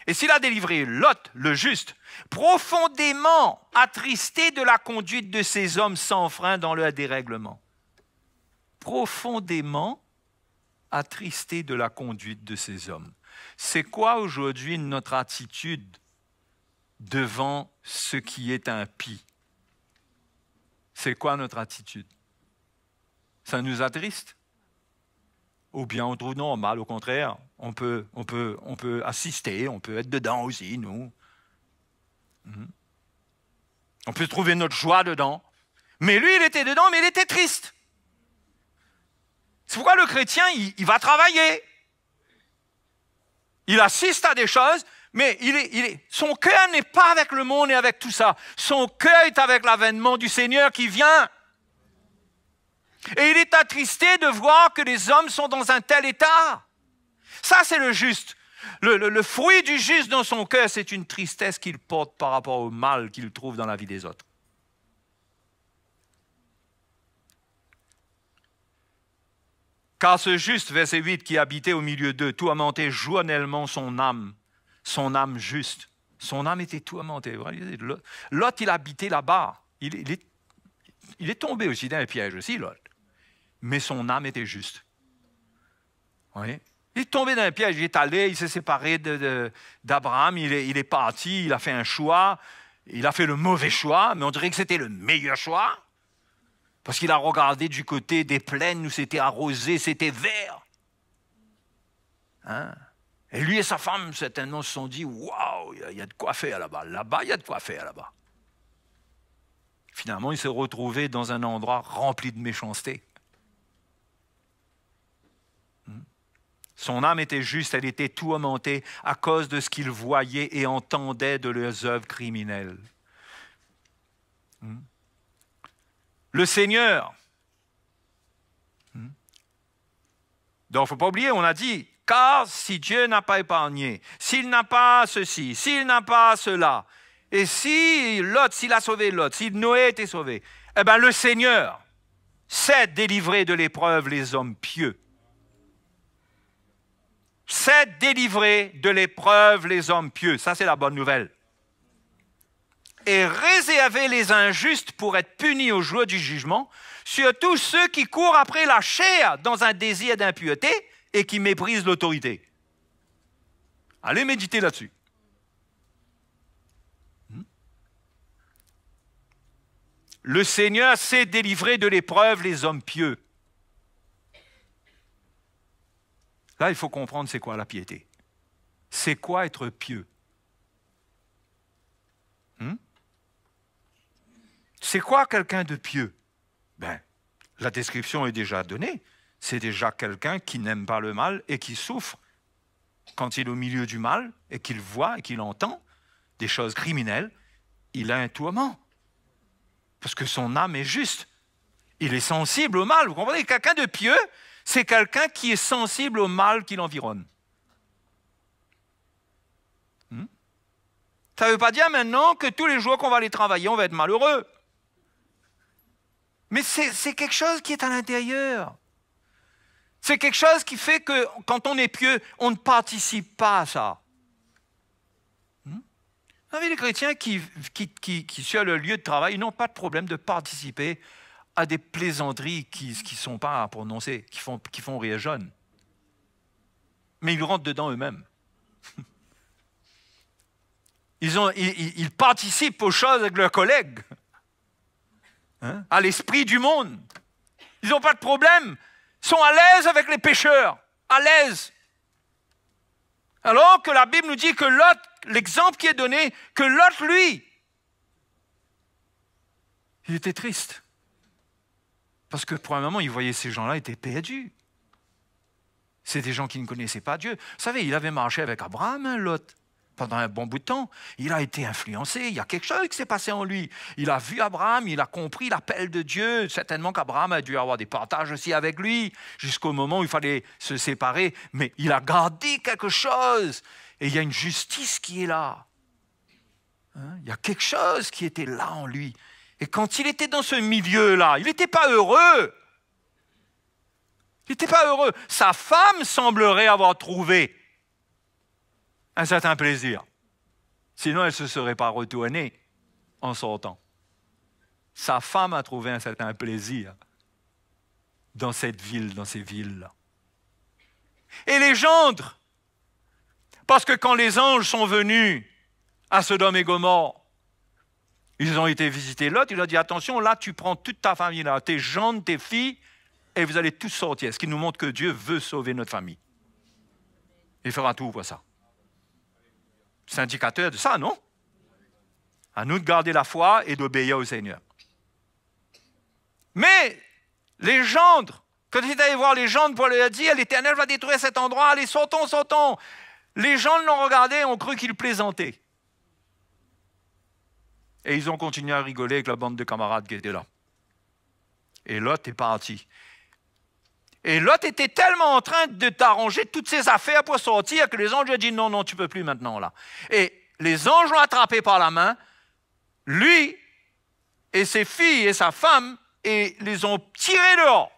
et s'il a délivré Lot, le juste, profondément attristé de la conduite de ces hommes sans frein dans leur dérèglement. Profondément attristé de la conduite de ces hommes. C'est quoi aujourd'hui notre attitude devant ce qui est impie? C'est quoi notre attitude? Ça nous attriste? Ou bien on trouve normal, au contraire, on peut assister, on peut être dedans aussi, nous. On peut trouver notre joie dedans. Mais lui, il était dedans, mais il était triste. C'est pourquoi le chrétien, il va travailler. Il assiste à des choses, mais son cœur n'est pas avec le monde et avec tout ça. Son cœur est avec l'avènement du Seigneur qui vient. Et il est attristé de voir que les hommes sont dans un tel état. Ça, c'est le juste. Le fruit du juste dans son cœur, c'est une tristesse qu'il porte par rapport au mal qu'il trouve dans la vie des autres. Car ce juste, verset 8, qui habitait au milieu d'eux, tourmentait journellement son âme juste. Son âme était tourmentée. Lot, il habitait là-bas. Il est tombé aussi dans un piège aussi, Lot. Mais son âme était juste. Oui. Il est tombé dans un piège, il est allé, il s'est séparé d'Abraham, il est parti, il a fait un choix, il a fait le mauvais choix, mais on dirait que c'était le meilleur choix. Parce qu'il a regardé du côté des plaines où c'était arrosé, c'était vert. Hein? Et lui et sa femme, certainement, se sont dit, waouh, il y a de quoi faire là-bas. Là-bas, il y a de quoi faire là-bas. Finalement, il s'est retrouvé dans un endroit rempli de méchanceté. Son âme était juste, elle était tourmentée à cause de ce qu'il voyait et entendait de leurs œuvres criminelles. Le Seigneur. Donc, il ne faut pas oublier, on a dit, car si Dieu n'a pas épargné, s'il n'a pas ceci, s'il n'a pas cela, et si Lot, s'il a sauvé Lot, si Noé était sauvé, eh bien le Seigneur sait délivrer de l'épreuve les hommes pieux. Sait délivrer de l'épreuve les hommes pieux. Ça, c'est la bonne nouvelle. Et réserver les injustes pour être punis au jour du jugement, surtout ceux qui courent après la chair dans un désir d'impureté et qui méprisent l'autorité. Allez méditer là-dessus. Le Seigneur sait délivrer de l'épreuve les hommes pieux. Là, il faut comprendre c'est quoi la piété. C'est quoi être pieux? C'est quoi quelqu'un de pieux? Ben, la description est déjà donnée. C'est déjà quelqu'un qui n'aime pas le mal et qui souffre quand il est au milieu du mal et qu'il voit et qu'il entend des choses criminelles. Il a un tourment. Parce que son âme est juste. Il est sensible au mal. Vous comprenez? Quelqu'un de pieux, c'est quelqu'un qui est sensible au mal qui l'environne. Ça ne veut pas dire maintenant que tous les jours qu'on va aller travailler, on va être malheureux. Mais c'est quelque chose qui est à l'intérieur. C'est quelque chose qui fait que quand on est pieux, on ne participe pas à ça. Vous savez, les chrétiens qui, sur le lieu de travail, ils n'ont pas de problème de participer à des plaisanteries qui ne sont pas à prononcer, qui font rire jeune. Mais ils rentrent dedans eux-mêmes. Ils participent aux choses avec leurs collègues, à l'esprit du monde. Ils n'ont pas de problème. Ils sont à l'aise avec les pécheurs, à l'aise. Alors que la Bible nous dit que Lot, l'exemple qui est donné, que Lot, lui, il était triste. Parce que pour un moment, il voyait ces gens-là étaient perdus. C'est des gens qui ne connaissaient pas Dieu. Vous savez, il avait marché avec Abraham, Lot, pendant un bon bout de temps. Il a été influencé, il y a quelque chose qui s'est passé en lui. Il a vu Abraham, il a compris l'appel de Dieu. Certainement qu'Abraham a dû avoir des partages aussi avec lui, jusqu'au moment où il fallait se séparer. Mais il a gardé quelque chose. Et il y a une justice qui est là. Il y a quelque chose qui était là en lui. Et quand il était dans ce milieu-là, il n'était pas heureux. Il n'était pas heureux. Sa femme semblerait avoir trouvé un certain plaisir. Sinon, elle ne se serait pas retournée en sortant. Sa femme a trouvé un certain plaisir dans cette ville, dans ces villes-là. Et les gendres, parce que quand les anges sont venus à Sodome et Gomorrhe, ils ont été visiter Lot, il a dit, attention, là, tu prends toute ta famille, là, tes gendres, tes filles, et vous allez tous sortir. Ce qui nous montre que Dieu veut sauver notre famille. Il fera tout pour ça. C'est indicateur de ça, non? À nous de garder la foi et d'obéir au Seigneur. Mais les gendres, quand il est allé voir les gendres pour leur dire, l'Éternel va détruire cet endroit, allez, sautons, sautons. Les gens l'ont regardé et ont cru qu'il plaisantait. Et ils ont continué à rigoler avec la bande de camarades qui étaient là. Et Lot est parti. Et Lot était tellement en train de t'arranger toutes ses affaires pour sortir que les anges lui ont dit non, non, tu ne peux plus maintenant là. Et les anges l'ont attrapé par la main, lui et ses filles et sa femme, et les ont tirés dehors.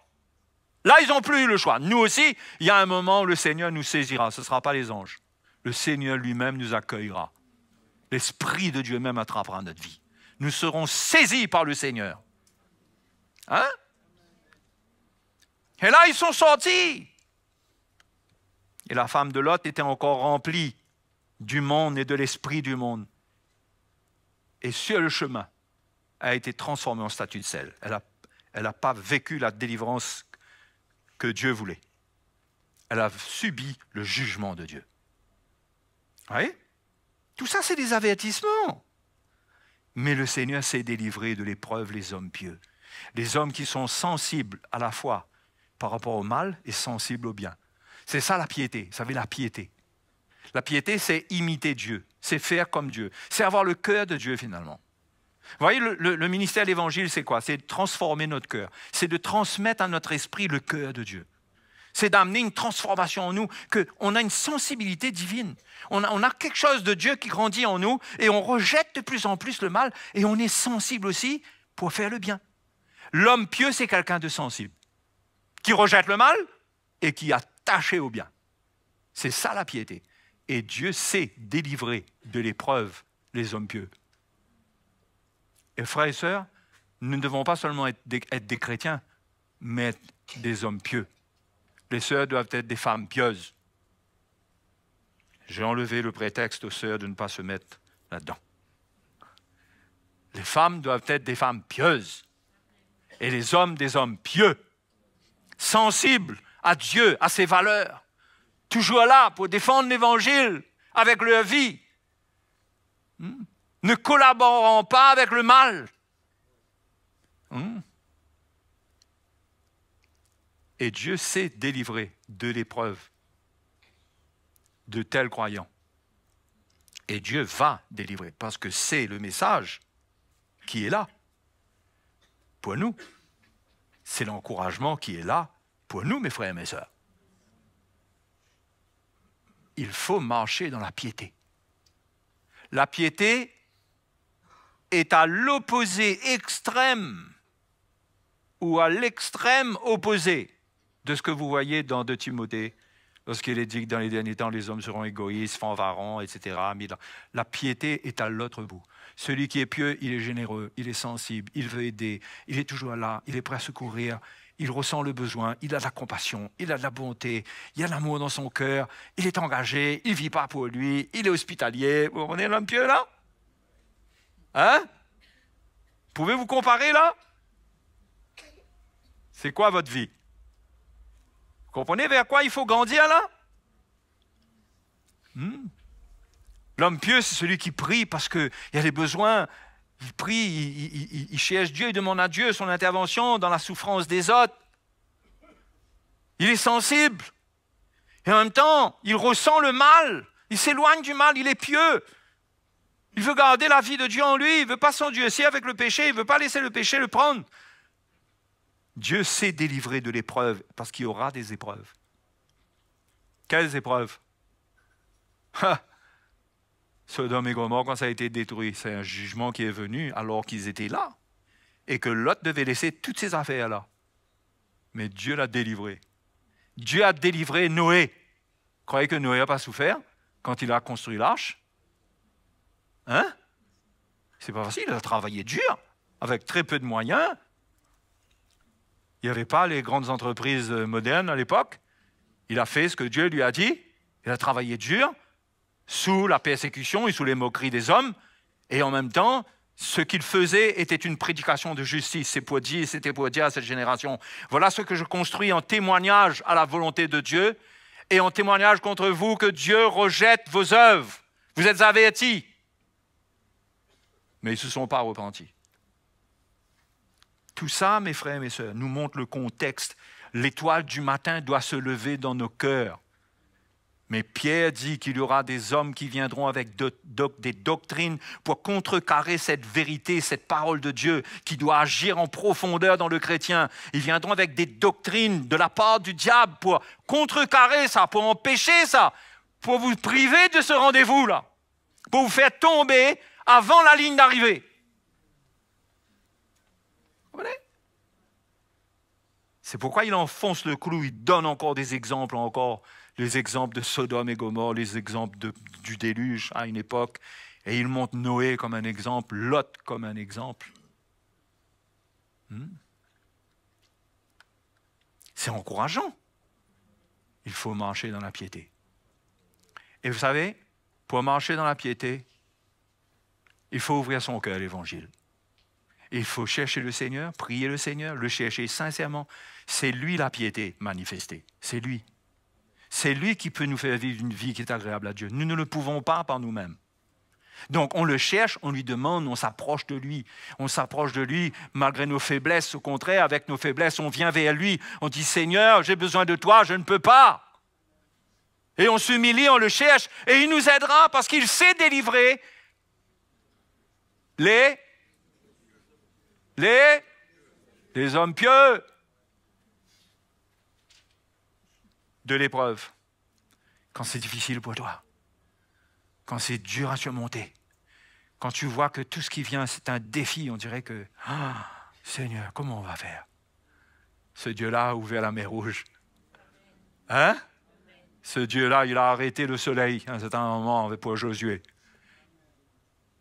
Là, ils n'ont plus eu le choix. Nous aussi, il y a un moment où le Seigneur nous saisira. Ce ne sera pas les anges. Le Seigneur lui-même nous accueillera. L'Esprit de Dieu même attrapera notre vie. Nous serons saisis par le Seigneur. Hein? Et là, ils sont sortis. Et la femme de Lot était encore remplie du monde et de l'esprit du monde. Et sur le chemin, elle a été transformée en statue de sel. Elle Elle n'a pas vécu la délivrance que Dieu voulait. Elle a subi le jugement de Dieu. Vous voyez? Tout ça, c'est des avertissements. Mais le Seigneur sait délivrer de l'épreuve les hommes pieux. Les hommes qui sont sensibles à la fois par rapport au mal et sensibles au bien. C'est ça la piété. Vous savez, la piété. La piété, c'est imiter Dieu. C'est faire comme Dieu. C'est avoir le cœur de Dieu, finalement. Vous voyez, le ministère de l'Évangile, c'est quoi? C'est de transformer notre cœur. C'est de transmettre à notre esprit le cœur de Dieu. C'est d'amener une transformation en nous, qu'on a une sensibilité divine. On a quelque chose de Dieu qui grandit en nous et on rejette de plus en plus le mal et on est sensible aussi pour faire le bien. L'homme pieux, c'est quelqu'un de sensible, qui rejette le mal et qui est attaché au bien. C'est ça la piété. Et Dieu sait délivrer de l'épreuve les hommes pieux. Et frères et sœurs, nous ne devons pas seulement être des chrétiens, mais être des hommes pieux. Les sœurs doivent être des femmes pieuses. J'ai enlevé le prétexte aux sœurs de ne pas se mettre là-dedans. Les femmes doivent être des femmes pieuses. Et les hommes, des hommes pieux, sensibles à Dieu, à ses valeurs, toujours là pour défendre l'Évangile avec leur vie, ne collaborant pas avec le mal. Et Dieu sait délivrer de l'épreuve de tels croyants. Et Dieu va délivrer, parce que c'est le message qui est là pour nous. C'est l'encouragement qui est là pour nous, mes frères et mes sœurs. Il faut marcher dans la piété. La piété est à l'opposé extrême ou à l'extrême opposé de ce que vous voyez dans 2 Timothée, lorsqu'il est dit que dans les derniers temps, les hommes seront égoïstes, fanfarons, etc. Mais la piété est à l'autre bout. Celui qui est pieux, il est généreux, il est sensible, il veut aider, il est toujours là, il est prêt à secourir, il ressent le besoin, il a de la compassion, il a de la bonté, il a de l'amour dans son cœur, il est engagé, il ne vit pas pour lui, il est hospitalier. Vous comprenez l'homme pieux, là? Hein? Pouvez-vous comparer, là? C'est quoi votre vie? Vous comprenez vers quoi il faut grandir, là? L'homme pieux, c'est celui qui prie parce qu'il y a des besoins. Il prie, il cherche Dieu, il demande à Dieu son intervention dans la souffrance des autres. Il est sensible. Et en même temps, il ressent le mal. Il s'éloigne du mal, il est pieux. Il veut garder la vie de Dieu en lui. Il ne veut pas s'endurcir avec le péché. Il ne veut pas laisser le péché le prendre. Dieu sait délivrer de l'épreuve parce qu'il y aura des épreuves. Quelles épreuves? Sodome et Gomorrhe, quand ça a été détruit, c'est un jugement qui est venu alors qu'ils étaient là et que Lot devait laisser toutes ses affaires là. Mais Dieu l'a délivré. Dieu a délivré Noé. Vous croyez que Noé n'a pas souffert quand il a construit l'arche? Hein? C'est pas facile, il a travaillé dur, avec très peu de moyens. Il n'y avait pas les grandes entreprises modernes à l'époque. Il a fait ce que Dieu lui a dit. Il a travaillé dur, sous la persécution et sous les moqueries des hommes. Et en même temps, ce qu'il faisait était une prédication de justice. C'était pour dire à cette génération, voilà ce que je construis en témoignage à la volonté de Dieu et en témoignage contre vous que Dieu rejette vos œuvres. Vous êtes avertis. Mais ils ne se sont pas repentis. Tout ça, mes frères et mes sœurs, nous montre le contexte. L'étoile du matin doit se lever dans nos cœurs. Mais Pierre dit qu'il y aura des hommes qui viendront avec des doctrines pour contrecarrer cette vérité, cette parole de Dieu qui doit agir en profondeur dans le chrétien. Ils viendront avec des doctrines de la part du diable pour contrecarrer ça, pour empêcher ça, pour vous priver de ce rendez-vous-là, pour vous faire tomber avant la ligne d'arrivée. Vous comprenez? C'est pourquoi il enfonce le clou, il donne encore des exemples, les exemples de Sodome et Gomorrhe, les exemples du déluge à une époque, et il montre Noé comme un exemple, Lot comme un exemple. C'est encourageant. Il faut marcher dans la piété. Et vous savez, pour marcher dans la piété, il faut ouvrir son cœur à l'Évangile. Et il faut chercher le Seigneur, prier le Seigneur, le chercher sincèrement. C'est lui la piété manifestée. C'est lui. C'est lui qui peut nous faire vivre une vie qui est agréable à Dieu. Nous ne le pouvons pas par nous-mêmes. Donc on le cherche, on lui demande, on s'approche de lui. On s'approche de lui malgré nos faiblesses. Au contraire, avec nos faiblesses, on vient vers lui. On dit, Seigneur, j'ai besoin de toi, je ne peux pas. Et on s'humilie, on le cherche, et il nous aidera parce qu'il sait délivrer les hommes pieux de l'épreuve. Quand c'est difficile pour toi, quand c'est dur à surmonter, quand tu vois que tout ce qui vient, c'est un défi, on dirait que, Seigneur, comment on va faire? Ce Dieu-là a ouvert la mer Rouge. Hein? Ce Dieu-là, il a arrêté le soleil à un certain moment pour Josué.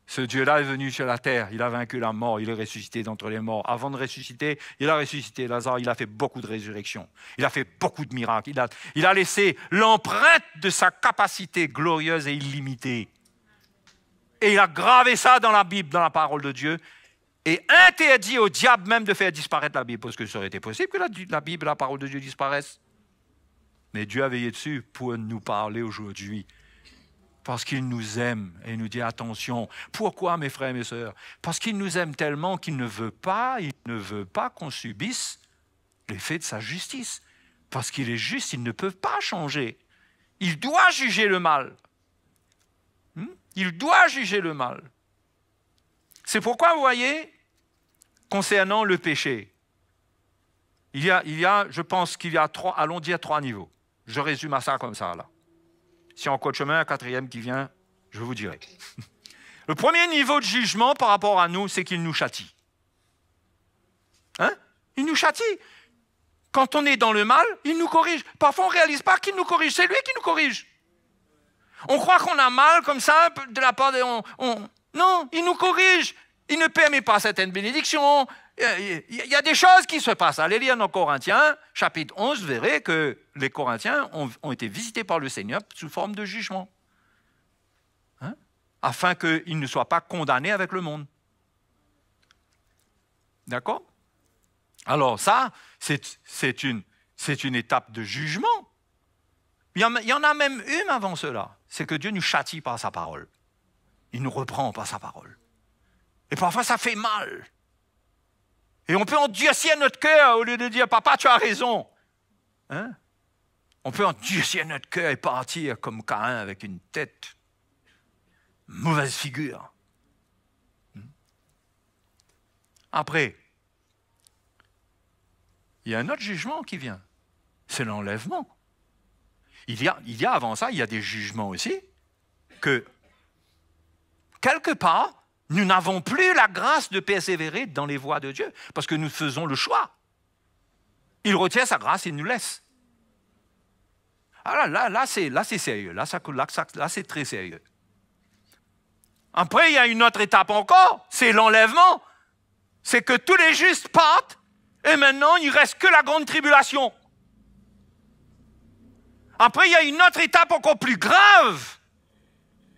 Ce Dieu-là est venu sur la terre, il a vaincu la mort, il est ressuscité d'entre les morts. Avant de ressusciter, il a ressuscité Lazare, il a fait beaucoup de résurrections, il a fait beaucoup de miracles, il a laissé l'empreinte de sa capacité glorieuse et illimitée. Et il a gravé ça dans la Bible, dans la parole de Dieu, et interdit au diable même de faire disparaître la Bible, parce que ça aurait été possible que la Bible, la parole de Dieu disparaisse. Mais Dieu a veillé dessus pour nous parler aujourd'hui. Parce qu'il nous aime et il nous dit attention. Pourquoi, mes frères et mes sœurs? Parce qu'il nous aime tellement qu'il ne veut pas qu'on subisse l'effet de sa justice. Parce qu'il est juste, il ne peut pas changer. Il doit juger le mal. Il doit juger le mal. C'est pourquoi, vous voyez, concernant le péché, je pense qu'il y a allons dire 3 niveaux. Je résume à ça comme ça, là. Si en cours de chemin, un 4e qui vient, je vous dirai. Le premier niveau de jugement par rapport à nous, c'est qu'il nous châtie. Hein? Il nous châtie. Quand on est dans le mal, il nous corrige. Parfois, on ne réalise pas qu'il nous corrige. C'est lui qui nous corrige. On croit qu'on a mal comme ça, de la part de... Non, il nous corrige. Il ne permet pas certaines bénédictions. Il y a des choses qui se passent. Allez lire dans Corinthiens, chapitre 11, vous verrez que les Corinthiens ont été visités par le Seigneur sous forme de jugement. Hein? Afin qu'ils ne soient pas condamnés avec le monde. D'accord? Alors ça, c'est une étape de jugement. Il y en a même une avant cela. C'est que Dieu nous châtie par sa parole. Il nous reprend par sa parole. Et parfois, ça fait mal. Et on peut endurcir notre cœur au lieu de dire « Papa, tu as raison. Hein » On peut endurcir notre cœur et partir comme Caïn avec une tête, mauvaise figure. Après, il y a un autre jugement qui vient. C'est l'enlèvement. Il y a avant ça, il y a des jugements aussi que, quelque part, nous n'avons plus la grâce de persévérer dans les voies de Dieu, parce que nous faisons le choix. Il retient sa grâce, il nous laisse. Alors là c'est sérieux. Là, c'est très sérieux. Après, il y a une autre étape encore, c'est l'enlèvement. C'est que tous les justes partent, et maintenant, il ne reste que la grande tribulation. Après, il y a une autre étape encore plus grave.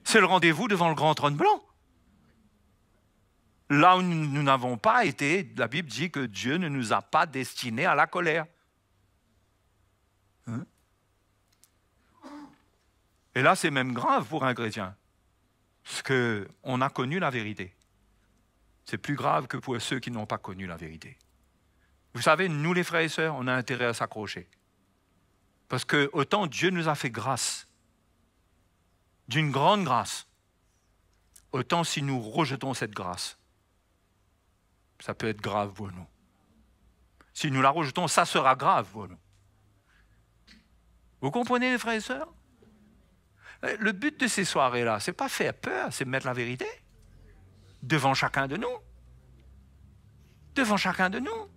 C'est le rendez-vous devant le grand trône blanc. Là où nous n'avons pas été, la Bible dit que Dieu ne nous a pas destinés à la colère. Hein? Et là, c'est même grave pour un chrétien. Parce qu'on a connu la vérité. C'est plus grave que pour ceux qui n'ont pas connu la vérité. Vous savez, nous les frères et sœurs, on a intérêt à s'accrocher. Parce que autant Dieu nous a fait grâce, d'une grande grâce, autant si nous rejetons cette grâce, ça peut être grave pour nous. Si nous la rejetons, ça sera grave pour nous. Vous comprenez, les frères et sœurs? Le but de ces soirées-là, ce n'est pas faire peur, c'est mettre la vérité devant chacun de nous. Devant chacun de nous.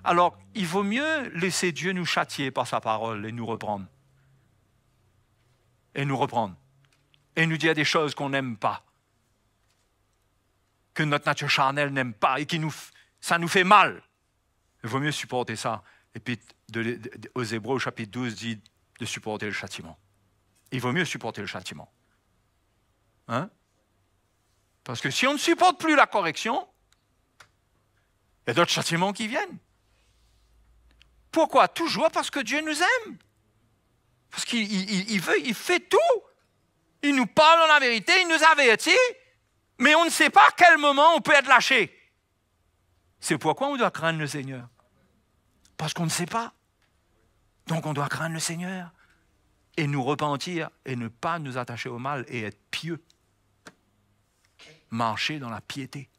Alors, il vaut mieux laisser Dieu nous châtier par sa parole et nous reprendre. Et nous reprendre. Et nous dire des choses qu'on n'aime pas. Que notre nature charnelle n'aime pas et ça nous fait mal. Il vaut mieux supporter ça. Et puis, aux Hébreux, au chapitre 12, dit de supporter le châtiment. Il vaut mieux supporter le châtiment. Hein? Parce que si on ne supporte plus la correction, Il y a d'autres châtiments qui viennent. Pourquoi? Toujours parce que Dieu nous aime. Parce qu'il fait tout. Il nous parle dans la vérité, il nous avertit, mais on ne sait pas à quel moment on peut être lâché. C'est pourquoi on doit craindre le Seigneur. Parce qu'on ne sait pas. Donc on doit craindre le Seigneur et nous repentir et ne pas nous attacher au mal et être pieux. Marcher dans la piété.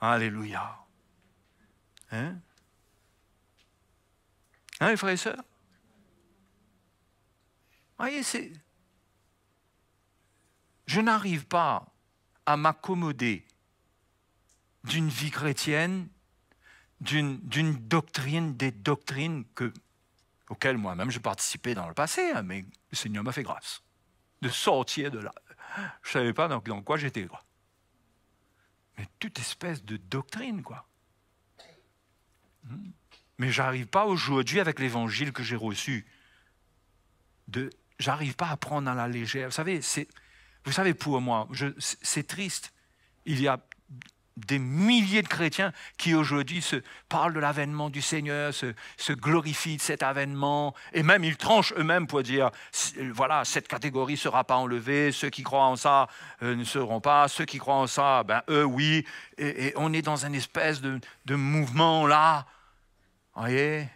Alléluia. Hein, les frères et sœurs? Voyez, je n'arrive pas à m'accommoder d'une vie chrétienne, d'une doctrine, des doctrines auxquelles moi-même j'ai participé dans le passé, hein, mais le Seigneur m'a fait grâce de sortir de là. Je ne savais pas dans quoi j'étais, quoi. Mais toute espèce de doctrine, quoi. Mais j'arrive pas aujourd'hui avec l'évangile que j'ai reçu. J'arrive pas à prendre à la légère. Vous savez, pour moi, c'est triste. Il y a des milliers de chrétiens qui aujourd'hui se parlent de l'avènement du Seigneur, se glorifient de cet avènement, et même ils tranchent eux-mêmes pour dire, voilà, cette catégorie ne sera pas enlevée, ceux qui croient en ça ne seront pas, ceux qui croient en ça, ben eux oui, et on est dans une espèce de mouvement là, vous voyez,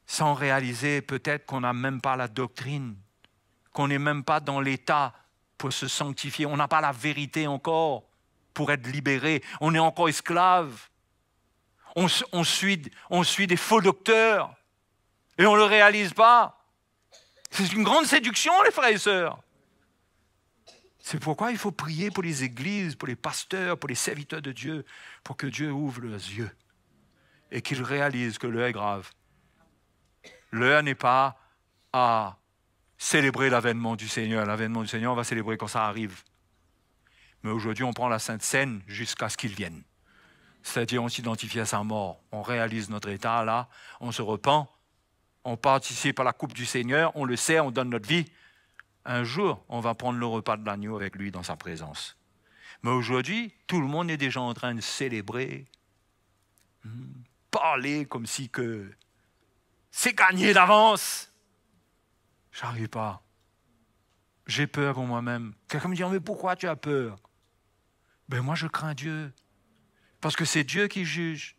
sans réaliser peut-être qu'on n'a même pas la doctrine, qu'on n'est même pas dans l'état pour se sanctifier, on n'a pas la vérité encore pour être libéré, on est encore esclave, on suit des faux docteurs et on ne le réalise pas. C'est une grande séduction, les frères et sœurs. C'est pourquoi il faut prier pour les églises, pour les pasteurs, pour les serviteurs de Dieu, pour que Dieu ouvre leurs yeux et qu'ils réalisent que l'heure est grave. L'heure n'est pas à célébrer l'avènement du Seigneur. L'avènement du Seigneur, on va célébrer quand ça arrive. Mais aujourd'hui, on prend la Sainte Seine jusqu'à ce qu'il vienne. C'est-à-dire, on s'identifie à sa mort. On réalise notre état là, on se repent, on participe à la coupe du Seigneur, on le sait, on donne notre vie. Un jour, on va prendre le repas de l'agneau avec lui dans sa présence. Mais aujourd'hui, tout le monde est déjà en train de célébrer, parler comme si que c'est gagné d'avance. J'arrive pas. J'ai peur pour moi-même. Quelqu'un me dit, mais pourquoi tu as peur? Ben moi, je crains Dieu. Parce que c'est Dieu qui juge.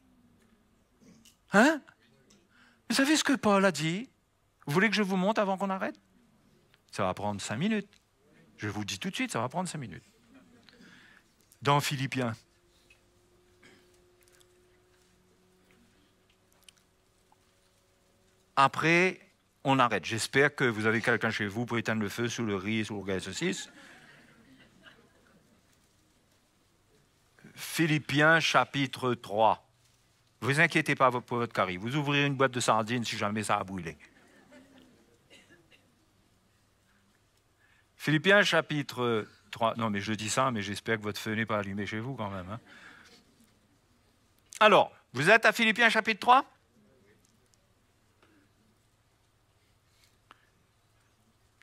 Hein? Vous savez ce que Paul a dit? Vous voulez que je vous montre avant qu'on arrête? Ça va prendre 5 minutes. Je vous dis tout de suite, ça va prendre 5 minutes. Dans Philippiens. Après, on arrête. J'espère que vous avez quelqu'un chez vous pour éteindre le feu sous le riz et sous le gaz saucisse. Philippiens chapitre 3. Ne vous inquiétez pas pour votre carré. Vous ouvrirez une boîte de sardines si jamais ça a brûlé. Philippiens chapitre 3. Non, mais je dis ça, mais j'espère que votre feu n'est pas allumé chez vous quand même. Hein. Alors, vous êtes à Philippiens chapitre 3 ?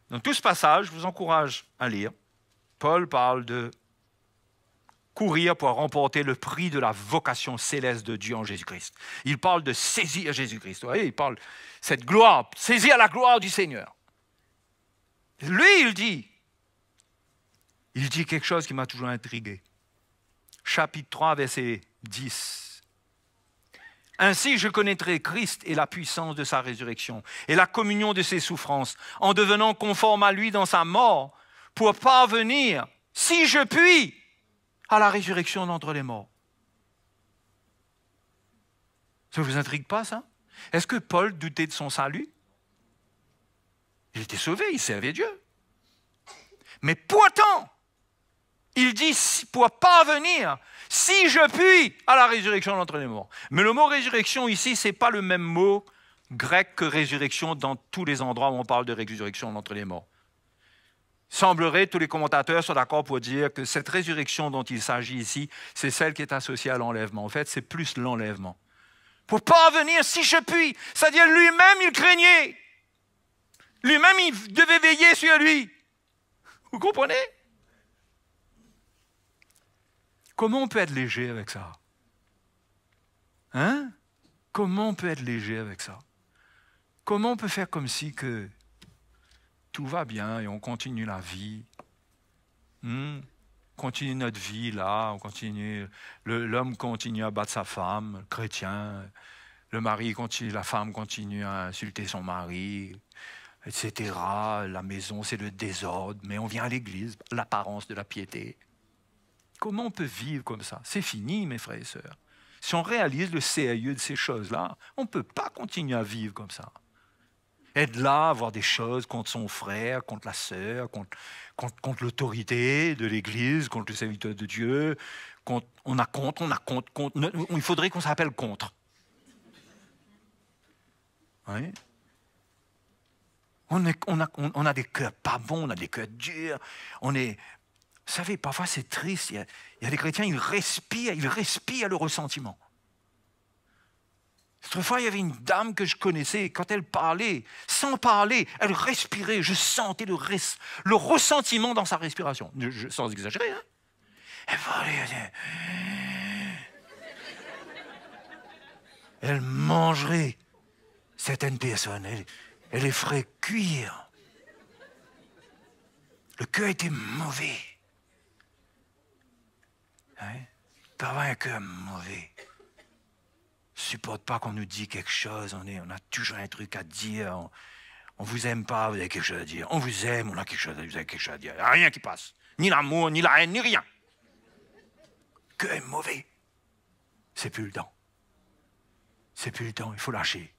Dans tout ce passage, je vous encourage à lire. Paul parle de courir pour remporter le prix de la vocation céleste de Dieu en Jésus-Christ. Il parle de saisir Jésus-Christ. Vous voyez, il parle de cette gloire, saisir la gloire du Seigneur. Lui, il dit quelque chose qui m'a toujours intrigué. Chapitre 3, verset 10. Ainsi, je connaîtrai Christ et la puissance de sa résurrection et la communion de ses souffrances, en devenant conforme à lui dans sa mort, pour parvenir, si je puis, à la résurrection d'entre les morts. Ça ne vous intrigue pas, ça? Est-ce que Paul doutait de son salut? Il était sauvé, il servait Dieu. Mais pourtant, il dit pour parvenir, si je puis, à la résurrection d'entre les morts. Mais le mot résurrection ici, ce n'est pas le même mot grec que résurrection dans tous les endroits où on parle de résurrection d'entre les morts. Semblerait, tous les commentateurs sont d'accord pour dire que cette résurrection dont il s'agit ici, c'est celle qui est associée à l'enlèvement. En fait, c'est plus l'enlèvement. Pour parvenir, si je puis, c'est-à-dire lui-même, il craignait. Lui-même, il devait veiller sur lui. Vous comprenez? Comment on peut être léger avec ça? Hein? Comment on peut être léger avec ça? Comment on peut faire comme si que tout va bien et on continue la vie? Continue notre vie là, on continue, l'homme continue à battre sa femme, le chrétien, le mari continue, la femme continue à insulter son mari, etc. La maison, c'est le désordre, mais on vient à l'église, l'apparence de la piété. Comment on peut vivre comme ça? C'est fini, mes frères et sœurs. Si on réalise le sérieux de ces choses-là, on ne peut pas continuer à vivre comme ça. Être là, avoir des choses contre son frère, contre la sœur, contre l'autorité de l'Église, contre le serviteur de Dieu. On a contre. Il faudrait qu'on s'appelle contre. Oui. On a des cœurs pas bons, on a des cœurs durs. Vous savez, parfois c'est triste. Il y a des chrétiens, ils respirent le ressentiment. Autrefois, il y avait une dame que je connaissais, quand elle parlait, sans parler, elle respirait, je sentais le ressentiment dans sa respiration. Sans exagérer, hein. Elle parlait, elle mangerait certaines personnes, elle les ferait cuire. Le cœur était mauvais. Hein? Pas un cœur mauvais. Supporte pas qu'on nous dise quelque chose, on a toujours un truc à dire, on vous aime pas, vous avez quelque chose à dire, on vous aime, on a quelque chose, vous avez quelque chose à dire, il n'y a rien qui passe, ni l'amour, ni la haine, ni rien. Que est mauvais. C'est plus le temps. C'est plus le temps, il faut lâcher.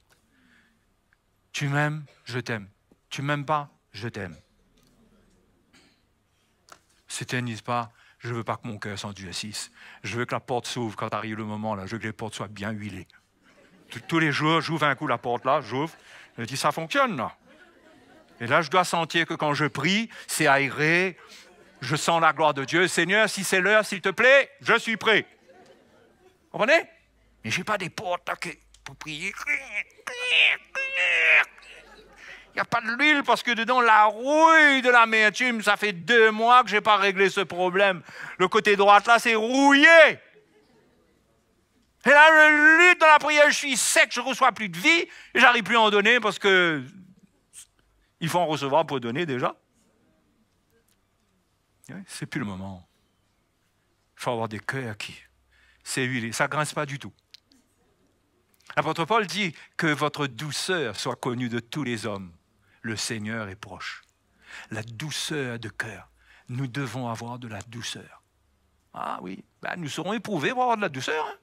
Tu m'aimes, je t'aime. Tu m'aimes pas, je t'aime. S'éternise pas. Je ne veux pas que mon cœur s'endurcisse. Je veux que la porte s'ouvre quand arrive le moment. Là. Je veux que les portes soient bien huilées. Tous les jours, j'ouvre un coup la porte là, j'ouvre. Je dis, ça fonctionne là. Et là, je dois sentir que quand je prie, c'est aéré. Je sens la gloire de Dieu. Seigneur, si c'est l'heure, s'il te plaît, je suis prêt. Vous comprenez? Mais je n'ai pas des portes là, pour prier. Il n'y a pas de l'huile parce que dedans, la rouille de l'amertume, ça fait 2 mois que je n'ai pas réglé ce problème. Le côté droit, là, c'est rouillé. Et là, je lutte dans la prière, je suis sec, je ne reçois plus de vie, et je n'arrive plus à en donner parce que il faut en recevoir pour donner déjà. C'est plus le moment. Il faut avoir des cœurs qui... C'est huilé, ça ne grince pas du tout. L'apôtre Paul dit que votre douceur soit connue de tous les hommes. Le Seigneur est proche. La douceur de cœur. Nous devons avoir de la douceur. Ah oui, nous serons éprouvés pour avoir de la douceur. Hein?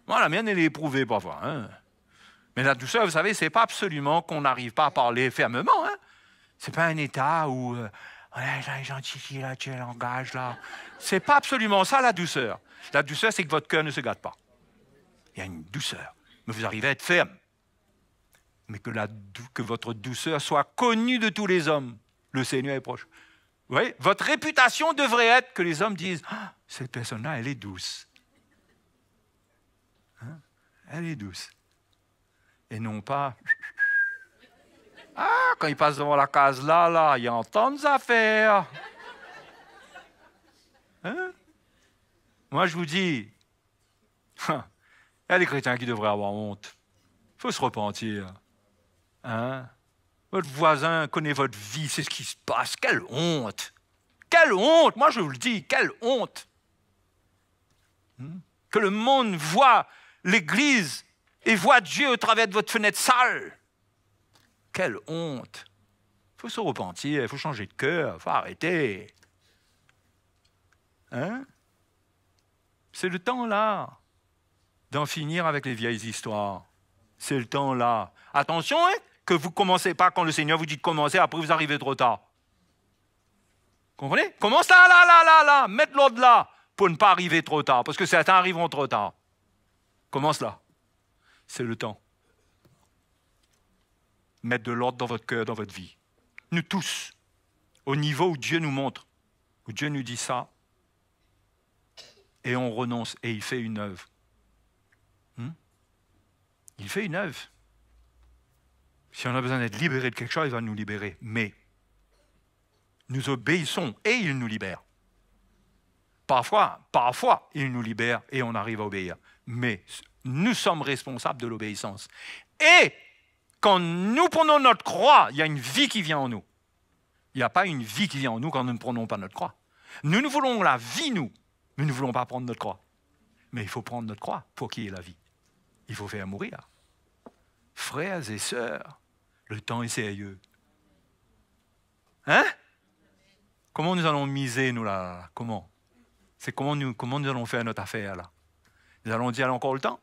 Moi, la mienne, elle est éprouvée parfois. Hein? Mais la douceur, vous savez, ce n'est pas absolument qu'on n'arrive pas à parler fermement. Hein? Ce n'est pas un état où là, gentil, là, tu langage, là. Ce n'est pas absolument ça, la douceur. La douceur, c'est que votre cœur ne se gâte pas. Il y a une douceur. Mais vous arrivez à être ferme. Mais que votre douceur soit connue de tous les hommes. Le Seigneur est proche. Vous voyez, votre réputation devrait être que les hommes disent ah, cette personne-là, elle est douce. Hein? Elle est douce. Et non pas ah, quand il passe devant la case là, il y a tant d'affaires. Hein? Moi, je vous dis, il y a des chrétiens qui devraient avoir honte. Il faut se repentir. Hein? Votre voisin connaît votre vie, c'est ce qui se passe. Quelle honte! Quelle honte! Moi, je vous le dis, quelle honte! Que le monde voit l'Église et voit Dieu au travers de votre fenêtre sale. Quelle honte! Il faut se repentir, il faut changer de cœur, il faut arrêter. Hein? C'est le temps là d'en finir avec les vieilles histoires. C'est le temps là. Attention, hein, que vous ne commencez pas quand le Seigneur vous dit de commencer, après vous arrivez trop tard. Comprenez? Commence là, mettre l'ordre là, pour ne pas arriver trop tard, parce que certains arriveront trop tard. Commence là. C'est le temps. Mettre de l'ordre dans votre cœur, dans votre vie. Nous tous, au niveau où Dieu nous montre, où Dieu nous dit ça, et on renonce, et il fait une œuvre. Il fait une œuvre. Si on a besoin d'être libéré de quelque chose, il va nous libérer. Mais nous obéissons et il nous libère. Parfois, il nous libère et on arrive à obéir. Mais nous sommes responsables de l'obéissance. Et quand nous prenons notre croix, il y a une vie qui vient en nous. Il n'y a pas une vie qui vient en nous quand nous ne prenons pas notre croix. Nous voulons la vie, nous, mais nous ne voulons pas prendre notre croix. Mais il faut prendre notre croix pour qu'il y ait la vie. Il faut faire mourir. Frères et sœurs, le temps est sérieux. Hein? Comment nous allons miser, nous, là? Comment? C'est comment nous allons faire notre affaire, là? Nous allons dire encore le temps?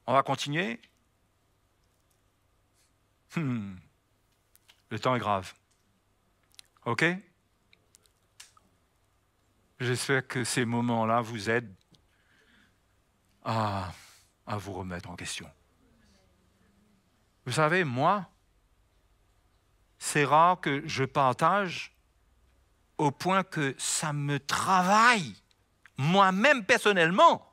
On va continuer? Le temps est grave. OK? J'espère que ces moments-là vous aident à vous remettre en question. Vous savez, moi, c'est rare que je partage au point que ça me travaille, moi-même personnellement,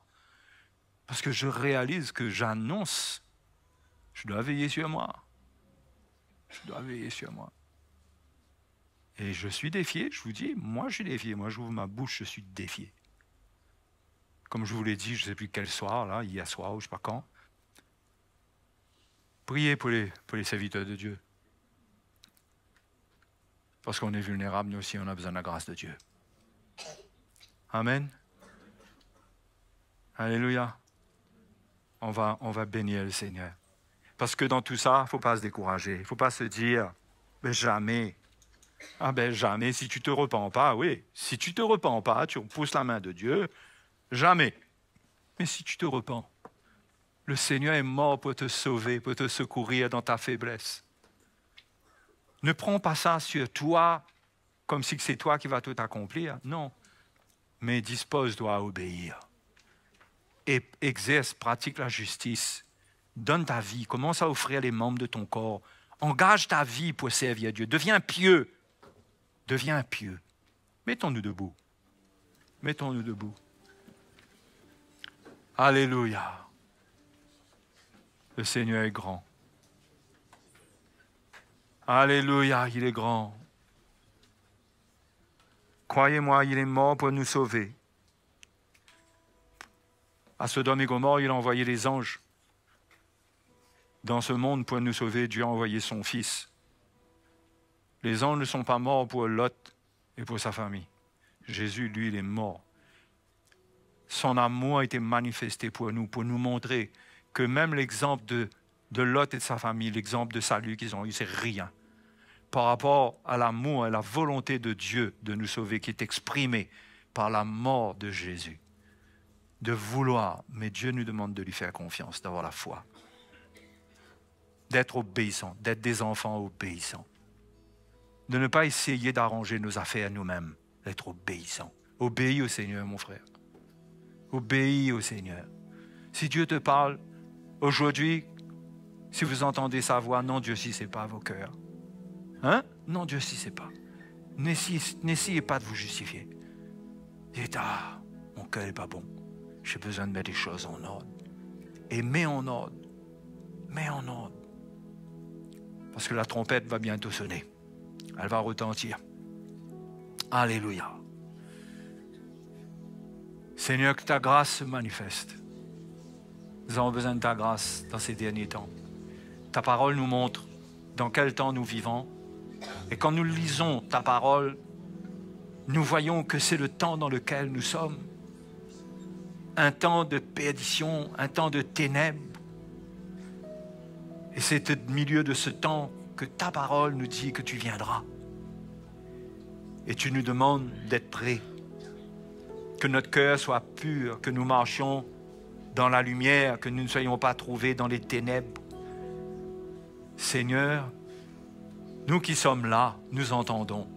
parce que je réalise que j'annonce, je dois veiller sur moi. Je dois veiller sur moi. Et je suis défié, je vous dis, moi je suis défié, moi j'ouvre ma bouche, je suis défié. Comme je vous l'ai dit, je ne sais plus quel soir, là, hier soir ou je ne sais pas quand. Priez pour les serviteurs de Dieu. Parce qu'on est vulnérable, nous aussi, on a besoin de la grâce de Dieu. Amen. Alléluia. On va bénir le Seigneur. Parce que dans tout ça, il ne faut pas se décourager. Il ne faut pas se dire, mais jamais. Ah ben jamais, si tu ne te repens pas, oui. Si tu ne te repens pas, tu repousses la main de Dieu, jamais. Mais si tu te repens, le Seigneur est mort pour te sauver, pour te secourir dans ta faiblesse. Ne prends pas ça sur toi comme si c'est toi qui vas tout accomplir. Non. Mais dispose-toi à obéir. Et exerce, pratique la justice. Donne ta vie. Commence à offrir les membres de ton corps. Engage ta vie pour servir Dieu. Deviens pieux. Deviens pieux. Mettons-nous debout. Mettons-nous debout. Alléluia. Le Seigneur est grand. Alléluia, il est grand. Croyez-moi, il est mort pour nous sauver. À Sodome et Gomorrhe, il a envoyé les anges. Dans ce monde, pour nous sauver, Dieu a envoyé son Fils. Les anges ne sont pas morts pour Lot et pour sa famille. Jésus, lui, il est mort. Son amour a été manifesté pour nous montrer que même l'exemple de Lot et de sa famille, l'exemple de salut qu'ils ont eu, c'est rien. Par rapport à l'amour et la volonté de Dieu de nous sauver, qui est exprimée par la mort de Jésus. De vouloir, mais Dieu nous demande de lui faire confiance, d'avoir la foi. D'être obéissant, d'être des enfants obéissants. De ne pas essayer d'arranger nos affaires nous-mêmes, d'être obéissant. Obéis au Seigneur, mon frère. Obéis au Seigneur. Si Dieu te parle, aujourd'hui, si vous entendez sa voix, non, Dieu, si ce n'est pas vos cœurs. Hein? Non, Dieu, si ce n'est pas. N'essayez pas de vous justifier. Dites, mon cœur n'est pas bon. J'ai besoin de mettre les choses en ordre. Et mets en ordre. Mets en ordre. Parce que la trompette va bientôt sonner. Elle va retentir. Alléluia. Seigneur, que ta grâce se manifeste. Nous avons besoin de ta grâce dans ces derniers temps. Ta parole nous montre dans quel temps nous vivons. Et quand nous lisons ta parole, nous voyons que c'est le temps dans lequel nous sommes. Un temps de perdition, un temps de ténèbres. Et c'est au milieu de ce temps que ta parole nous dit que tu viendras. Et tu nous demandes d'être prêts. Que notre cœur soit pur, que nous marchions dans la lumière, que nous ne soyons pas trouvés dans les ténèbres. Seigneur, nous qui sommes là, nous entendons.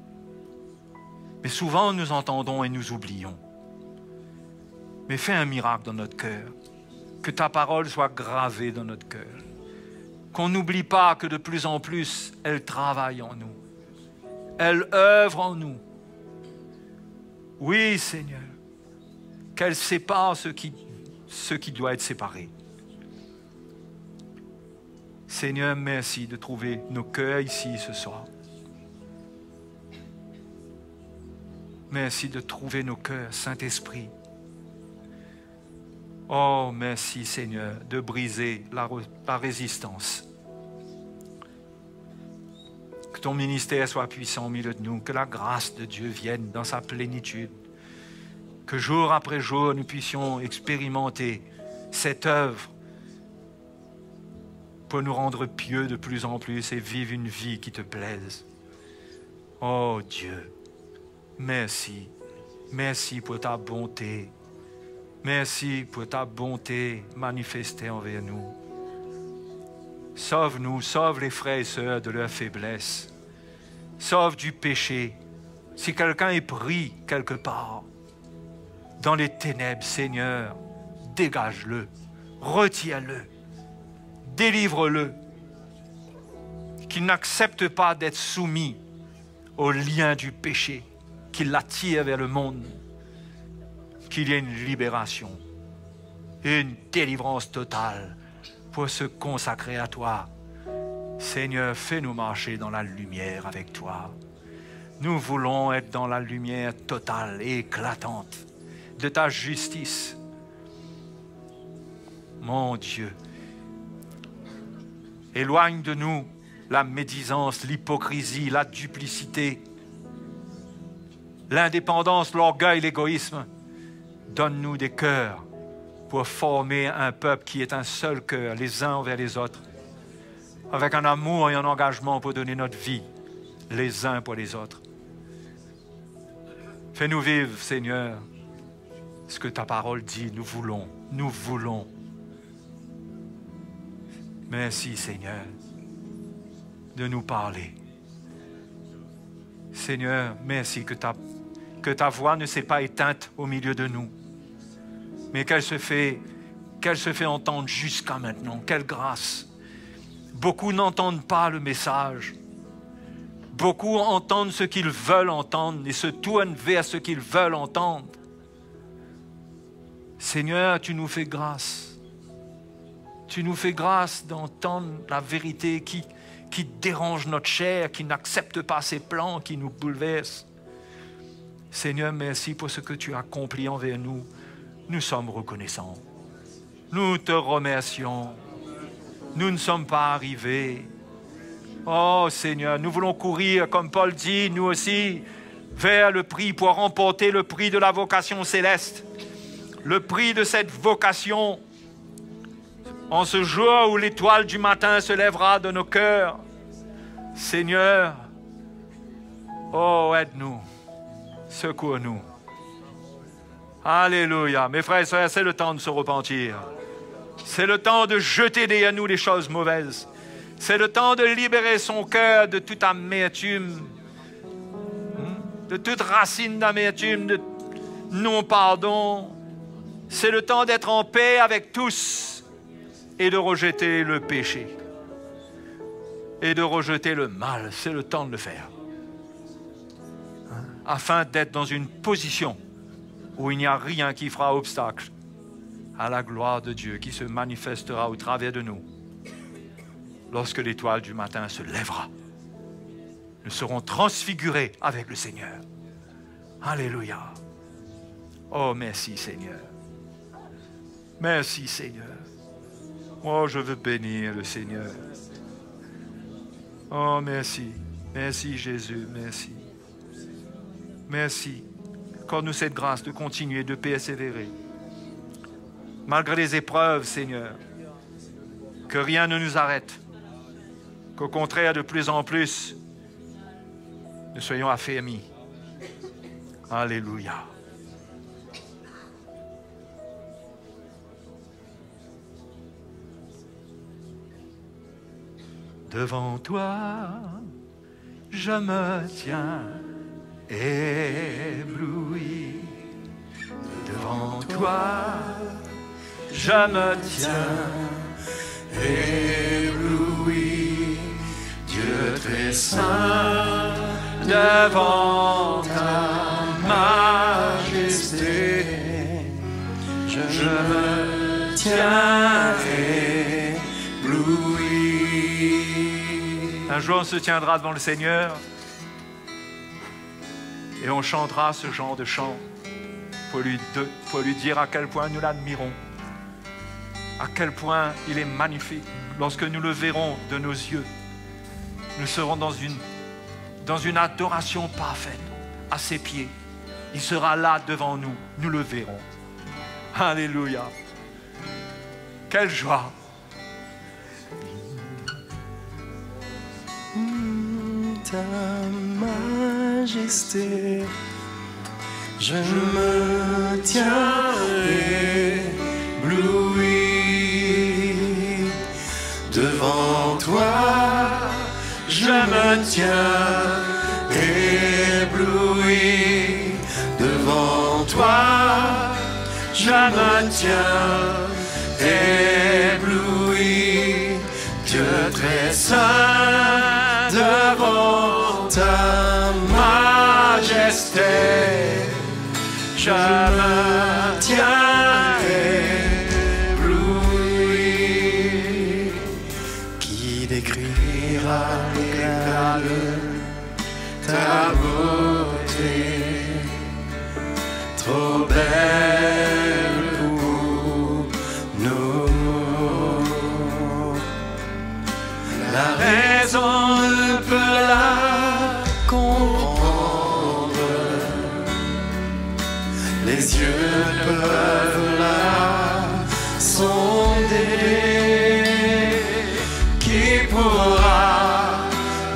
Mais souvent, nous entendons et nous oublions. Mais fais un miracle dans notre cœur. Que ta parole soit gravée dans notre cœur. Qu'on n'oublie pas que de plus en plus, elle travaille en nous. Elle œuvre en nous. Oui, Seigneur. Qu'elle sépare ce qui doit être séparé. Seigneur, merci de trouver nos cœurs ici ce soir. Merci de trouver nos cœurs, Saint-Esprit. Oh, merci Seigneur de briser la résistance. Que ton ministère soit puissant au milieu de nous, que la grâce de Dieu vienne dans sa plénitude, que jour après jour nous puissions expérimenter cette œuvre pour nous rendre pieux de plus en plus et vivre une vie qui te plaise. Oh Dieu, merci, merci pour ta bonté. Merci pour ta bonté manifestée envers nous. Sauve-nous, sauve les frères et sœurs de leur faiblesse. Sauve du péché. Si quelqu'un est pris quelque part, dans les ténèbres, Seigneur, dégage-le, retiens-le, délivre-le, qu'il n'accepte pas d'être soumis au lien du péché, qu'il l'attire vers le monde, qu'il y ait une libération, une délivrance totale pour se consacrer à toi. Seigneur, fais-nous marcher dans la lumière avec toi. Nous voulons être dans la lumière totale et éclatante de ta justice. Mon Dieu, éloigne de nous la médisance, l'hypocrisie, la duplicité, l'indépendance, l'orgueil, l'égoïsme. Donne-nous des cœurs pour former un peuple qui est un seul cœur, les uns envers les autres, avec un amour et un engagement pour donner notre vie, les uns pour les autres. Fais-nous vivre, Seigneur, ce que ta parole dit, nous voulons, nous voulons. Merci, Seigneur, de nous parler. Seigneur, merci que ta voix ne s'est pas éteinte au milieu de nous, mais qu'elle se fait entendre jusqu'à maintenant. Quelle grâce! Beaucoup n'entendent pas le message. Beaucoup entendent ce qu'ils veulent entendre et se tournent vers ce qu'ils veulent entendre. Seigneur, tu nous fais grâce. Tu nous fais grâce d'entendre la vérité qui dérange notre chair, qui n'accepte pas ses plans, qui nous bouleverse. Seigneur, merci pour ce que tu as accompli envers nous. Nous sommes reconnaissants. Nous te remercions. Nous ne sommes pas arrivés. Oh Seigneur, nous voulons courir, comme Paul dit, nous aussi, vers le prix pour remporter le prix de la vocation céleste. Le prix de cette vocation en ce jour où l'étoile du matin se lèvera de nos cœurs. Seigneur, oh aide-nous, secours-nous. Alléluia. Mes frères et sœurs, c'est le temps de se repentir. C'est le temps de jeter derrière nous les choses mauvaises. C'est le temps de libérer son cœur de toute amertume, de toute racine d'amertume, de non-pardon. C'est le temps d'être en paix avec tous et de rejeter le péché et de rejeter le mal. C'est le temps de le faire. Afin d'être dans une position où il n'y a rien qui fera obstacle à la gloire de Dieu qui se manifestera au travers de nous. Lorsque l'étoile du matin se lèvera, nous serons transfigurés avec le Seigneur. Alléluia. Oh, merci Seigneur. Merci Seigneur. Oh, je veux bénir le Seigneur. Oh, merci. Merci Jésus, merci. Merci. Accorde-nous cette grâce de continuer, de persévérer. Malgré les épreuves, Seigneur, que rien ne nous arrête. Qu'au contraire, de plus en plus, nous soyons affermis. Alléluia. Devant toi, je me tiens ébloui. Devant toi, je me tiens ébloui. Dieu très saint, devant ta majesté, je me tiens ébloui. Un jour, on se tiendra devant le Seigneur Et on chantera ce genre de chant pour lui dire à quel point nous l'admirons, à quel point il est magnifique. Lorsque nous le verrons de nos yeux, nous serons dans une adoration parfaite à ses pieds. Il sera là devant nous, nous le verrons. Alléluia. Quelle joie. Ta majesté, je me tiens ébloui devant toi, je me tiens ébloui devant toi, je me tiens ébloui, Dieu très saint devant ta majesté, je me tiens ébloui. Qui décrira l'éclat de ta beauté, trop belle pour nous. La raison ne peut la comprendre, les yeux ne peuvent la sonder. Qui pourra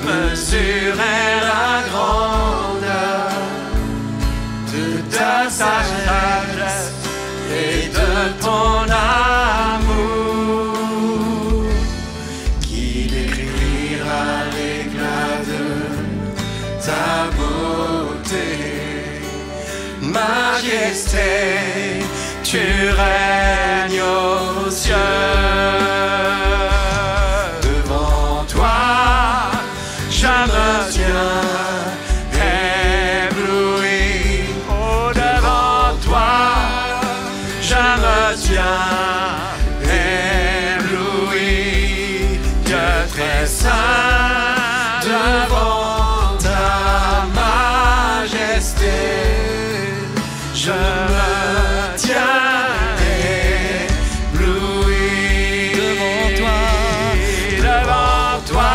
mesurer la grandeur de ta sagesse et de ton amour? Qui décrira l'éclat de ta beauté? Majesté, tu règnes aux cieux. Devant toi, je me tiens ébloui. Oh, devant toi, je me tiens ébloui. Dieu très saint devant ta majesté, je me tiens ébloui. Devant toi,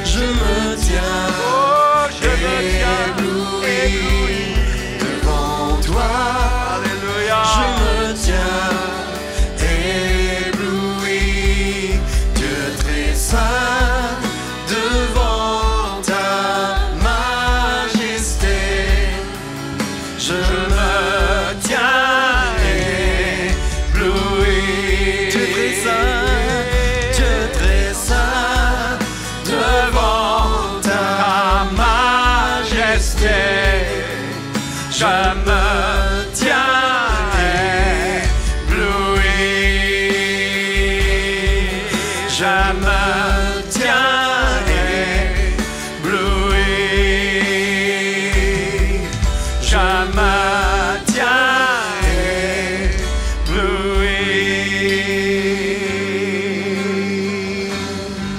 je me tiens ébloui. Devant toi, Alléluia. je me tiens ébloui. Dieu très saint devant ta majesté, je me tiens ébloui. Dieu très saint devant ta majesté, je me tiens ébloui. Je me tiens ébloui. Je me tiens ébloui.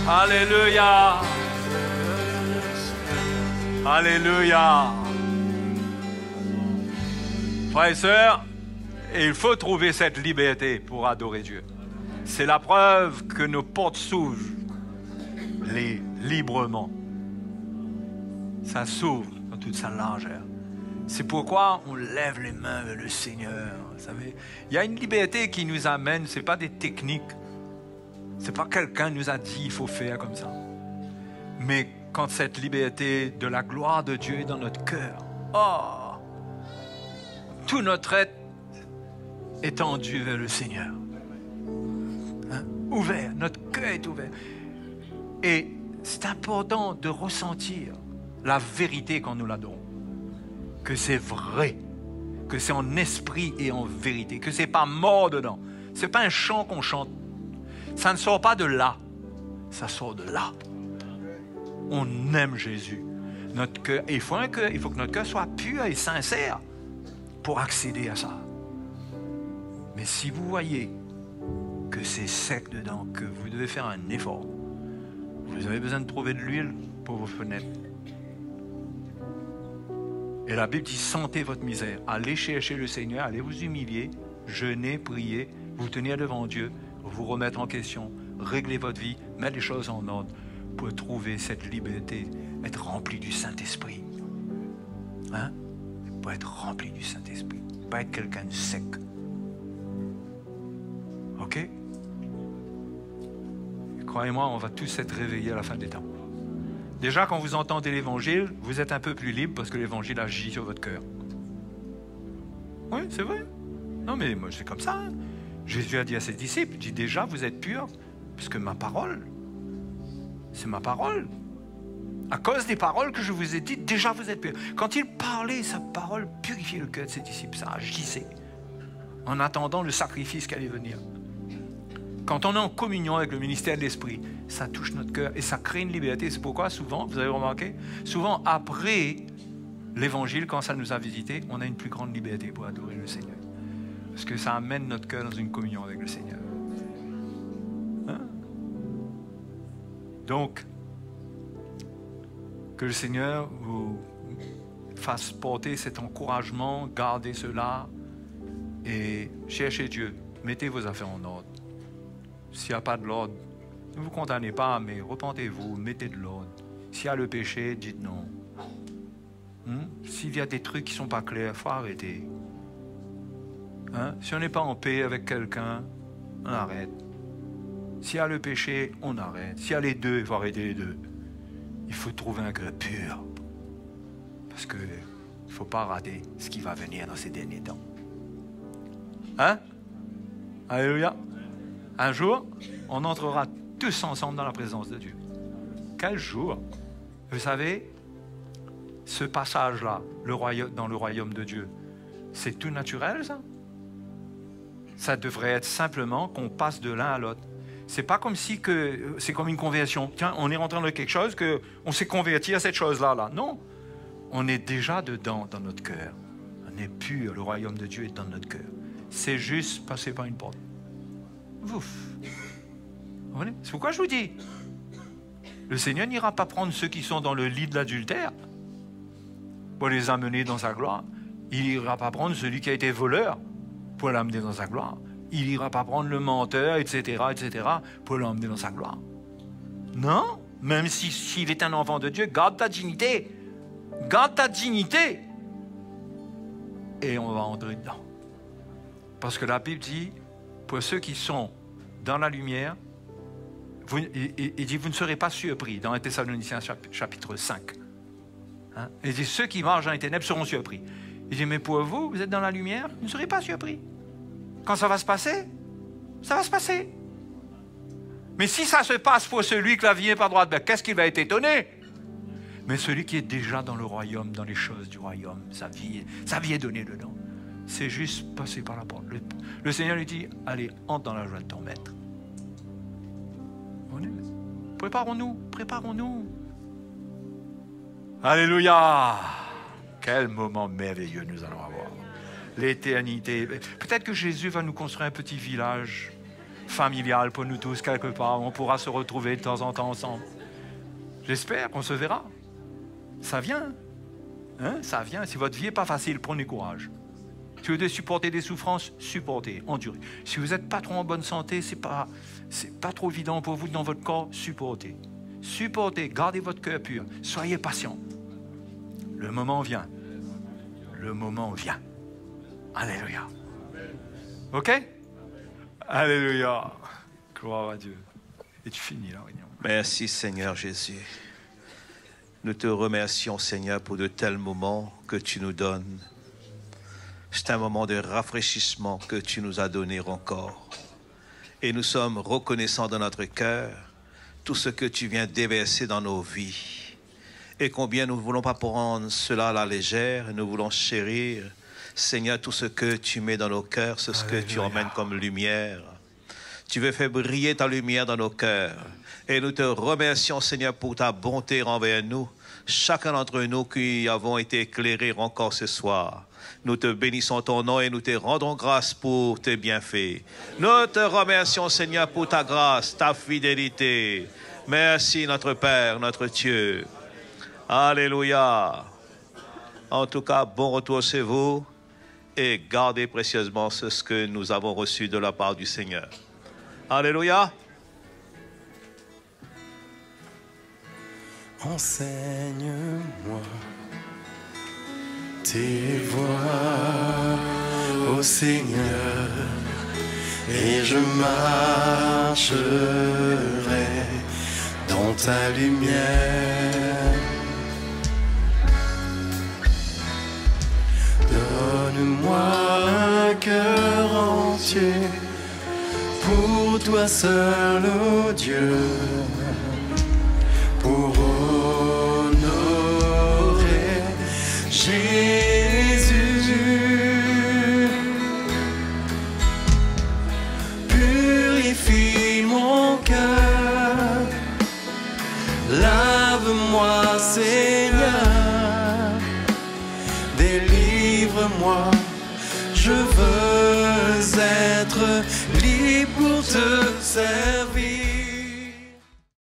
Alléluia. Alléluia. Frères et sœurs, il faut trouver cette liberté pour adorer Dieu. C'est la preuve que nos portes s'ouvrent librement. Ça s'ouvre dans toute sa largeur. C'est pourquoi on lève les mains vers le Seigneur. Vous savez, il y a une liberté qui nous amène, ce n'est pas des techniques. Ce n'est pas quelqu'un nous a dit il faut faire comme ça. Mais quand cette liberté de la gloire de Dieu est dans notre cœur, oh, tout notre être est tendu vers le Seigneur. Hein? Ouvert, notre cœur est ouvert. Et c'est important de ressentir la vérité quand nous l'adorons. Que c'est vrai, que c'est en esprit et en vérité, que c'est pas mort dedans. C'est pas un chant qu'on chante. Ça ne sort pas de là, ça sort de là. On aime Jésus. Notre cœur, il faut que notre cœur soit pur et sincère pour accéder à ça. Mais si vous voyez que c'est sec dedans, que vous devez faire un effort, vous avez besoin de trouver de l'huile pour vos fenêtres. Et la Bible dit, sentez votre misère. Allez chercher le Seigneur, allez vous humilier, jeûner, prier, vous tenir devant Dieu, vous remettre en question, régler votre vie, mettre les choses en ordre pour trouver cette liberté, être rempli du Saint-Esprit. Hein? Pour être rempli du Saint-Esprit. Pas être quelqu'un de sec. OK? Croyez-moi, on va tous être réveillés à la fin des temps. Déjà, quand vous entendez l'Évangile, vous êtes un peu plus libre parce que l'Évangile agit sur votre cœur. Oui, c'est vrai. Non, mais moi, c'est comme ça. Hein. Jésus a dit à ses disciples, il dit déjà, vous êtes purs, puisque ma parole, c'est ma parole. À cause des paroles que je vous ai dites, déjà, vous êtes purs. Quand il parlait, sa parole purifiait le cœur de ses disciples. Ça agissait. En attendant le sacrifice qui allait venir. Quand on est en communion avec le ministère de l'Esprit, ça touche notre cœur et ça crée une liberté. C'est pourquoi souvent, vous avez remarqué, souvent après l'Évangile, quand ça nous a visités, on a une plus grande liberté pour adorer le Seigneur. Parce que ça amène notre cœur dans une communion avec le Seigneur. Hein? Donc, que le Seigneur vous fasse porter cet encouragement, gardez cela et cherchez Dieu. Mettez vos affaires en ordre. S'il n'y a pas de l'ordre, ne vous condamnez pas, mais repentez-vous, mettez de l'ordre. S'il y a le péché, dites non. S'il y a des trucs qui ne sont pas clairs, il faut arrêter. Hein? Si on n'est pas en paix avec quelqu'un, on arrête. S'il y a le péché, on arrête. S'il y a les deux, il faut arrêter les deux. Il faut trouver un cœur pur. Parce qu'il ne faut pas rater ce qui va venir dans ces derniers temps. Hein? Alléluia. Un jour, on entrera tous ensemble dans la présence de Dieu. Quel jour! Vous savez, ce passage-là, dans le royaume de Dieu, c'est tout naturel, ça? Ça devrait être simplement qu'on passe de l'un à l'autre. C'est pas comme si c'est comme une conversion. Tiens, on est rentré dans quelque chose, qu'on s'est converti à cette chose-là. Là. Non, on est déjà dedans dans notre cœur. On est pur, le royaume de Dieu est dans notre cœur. C'est juste passer par une porte. Ouf. C'est pourquoi je vous dis, le Seigneur n'ira pas prendre ceux qui sont dans le lit de l'adultère pour les amener dans sa gloire. Il n'ira pas prendre celui qui a été voleur pour l'amener dans sa gloire. Il n'ira pas prendre le menteur, etc., pour l'emmener dans sa gloire. Non, même s'il est un enfant de Dieu, garde ta dignité. Garde ta dignité. Et on va entrer dedans. Parce que la Bible dit, pour ceux qui sont dans la lumière, il dit, vous ne serez pas surpris, dans 1 Thessaloniciens chapitre 5. Hein? Il dit, ceux qui marchent dans les ténèbres seront surpris. Il dit, mais pour vous, vous êtes dans la lumière, vous ne serez pas surpris. Quand ça va se passer, ça va se passer. Mais si ça se passe pour celui que la vie est par droite, ben, qu'est-ce qu'il va être étonné? Mais celui qui est déjà dans le royaume, dans les choses du royaume, sa vie est donnée dedans. C'est juste passer par la porte. Le Seigneur lui dit, allez, entre dans la joie de ton maître. Préparons-nous. Alléluia! Quel moment merveilleux nous allons avoir. L'éternité. Peut-être que Jésus va nous construire un petit village familial pour nous tous quelque part. On pourra se retrouver de temps en temps ensemble. J'espère qu'on se verra. Ça vient. Hein? Ça vient. Si votre vie n'est pas facile, prenez courage. Si vous devez supporter des souffrances, supportez, endurez. Si vous n'êtes pas trop en bonne santé, c'est pas trop évident pour vous dans votre corps, supportez. Supportez, gardez votre cœur pur. Soyez patient. Le moment vient. Le moment vient. Alléluia. OK? Alléluia. Gloire à Dieu. Et tu finis la réunion. Merci Seigneur Jésus. Nous te remercions Seigneur pour de tels moments que tu nous donnes. C'est un moment de rafraîchissement que tu nous as donné encore. Et nous sommes reconnaissants dans notre cœur tout ce que tu viens déverser dans nos vies. Et combien nous ne voulons pas prendre cela à la légère, nous voulons chérir, Seigneur, tout ce que tu mets dans nos cœurs, c'est ce que tu emmènes comme lumière. Tu veux faire briller ta lumière dans nos cœurs. Et nous te remercions, Seigneur, pour ta bonté envers nous, chacun d'entre nous qui avons été éclairés encore ce soir. Nous te bénissons ton nom et nous te rendons grâce pour tes bienfaits. Nous te remercions, Seigneur, pour ta grâce, ta fidélité. Merci, notre Père, notre Dieu. Alléluia. En tout cas, bon retour chez vous et gardez précieusement ce que nous avons reçu de la part du Seigneur. Alléluia. Enseigne-moi tes voies, ô Seigneur, et je marcherai dans ta lumière. Donne-moi un cœur entier pour toi seul, ô Dieu, pour honorer Jésus. Purifie mon cœur, lave-moi, Seigneur, délivre-moi, je veux être libre pour te servir.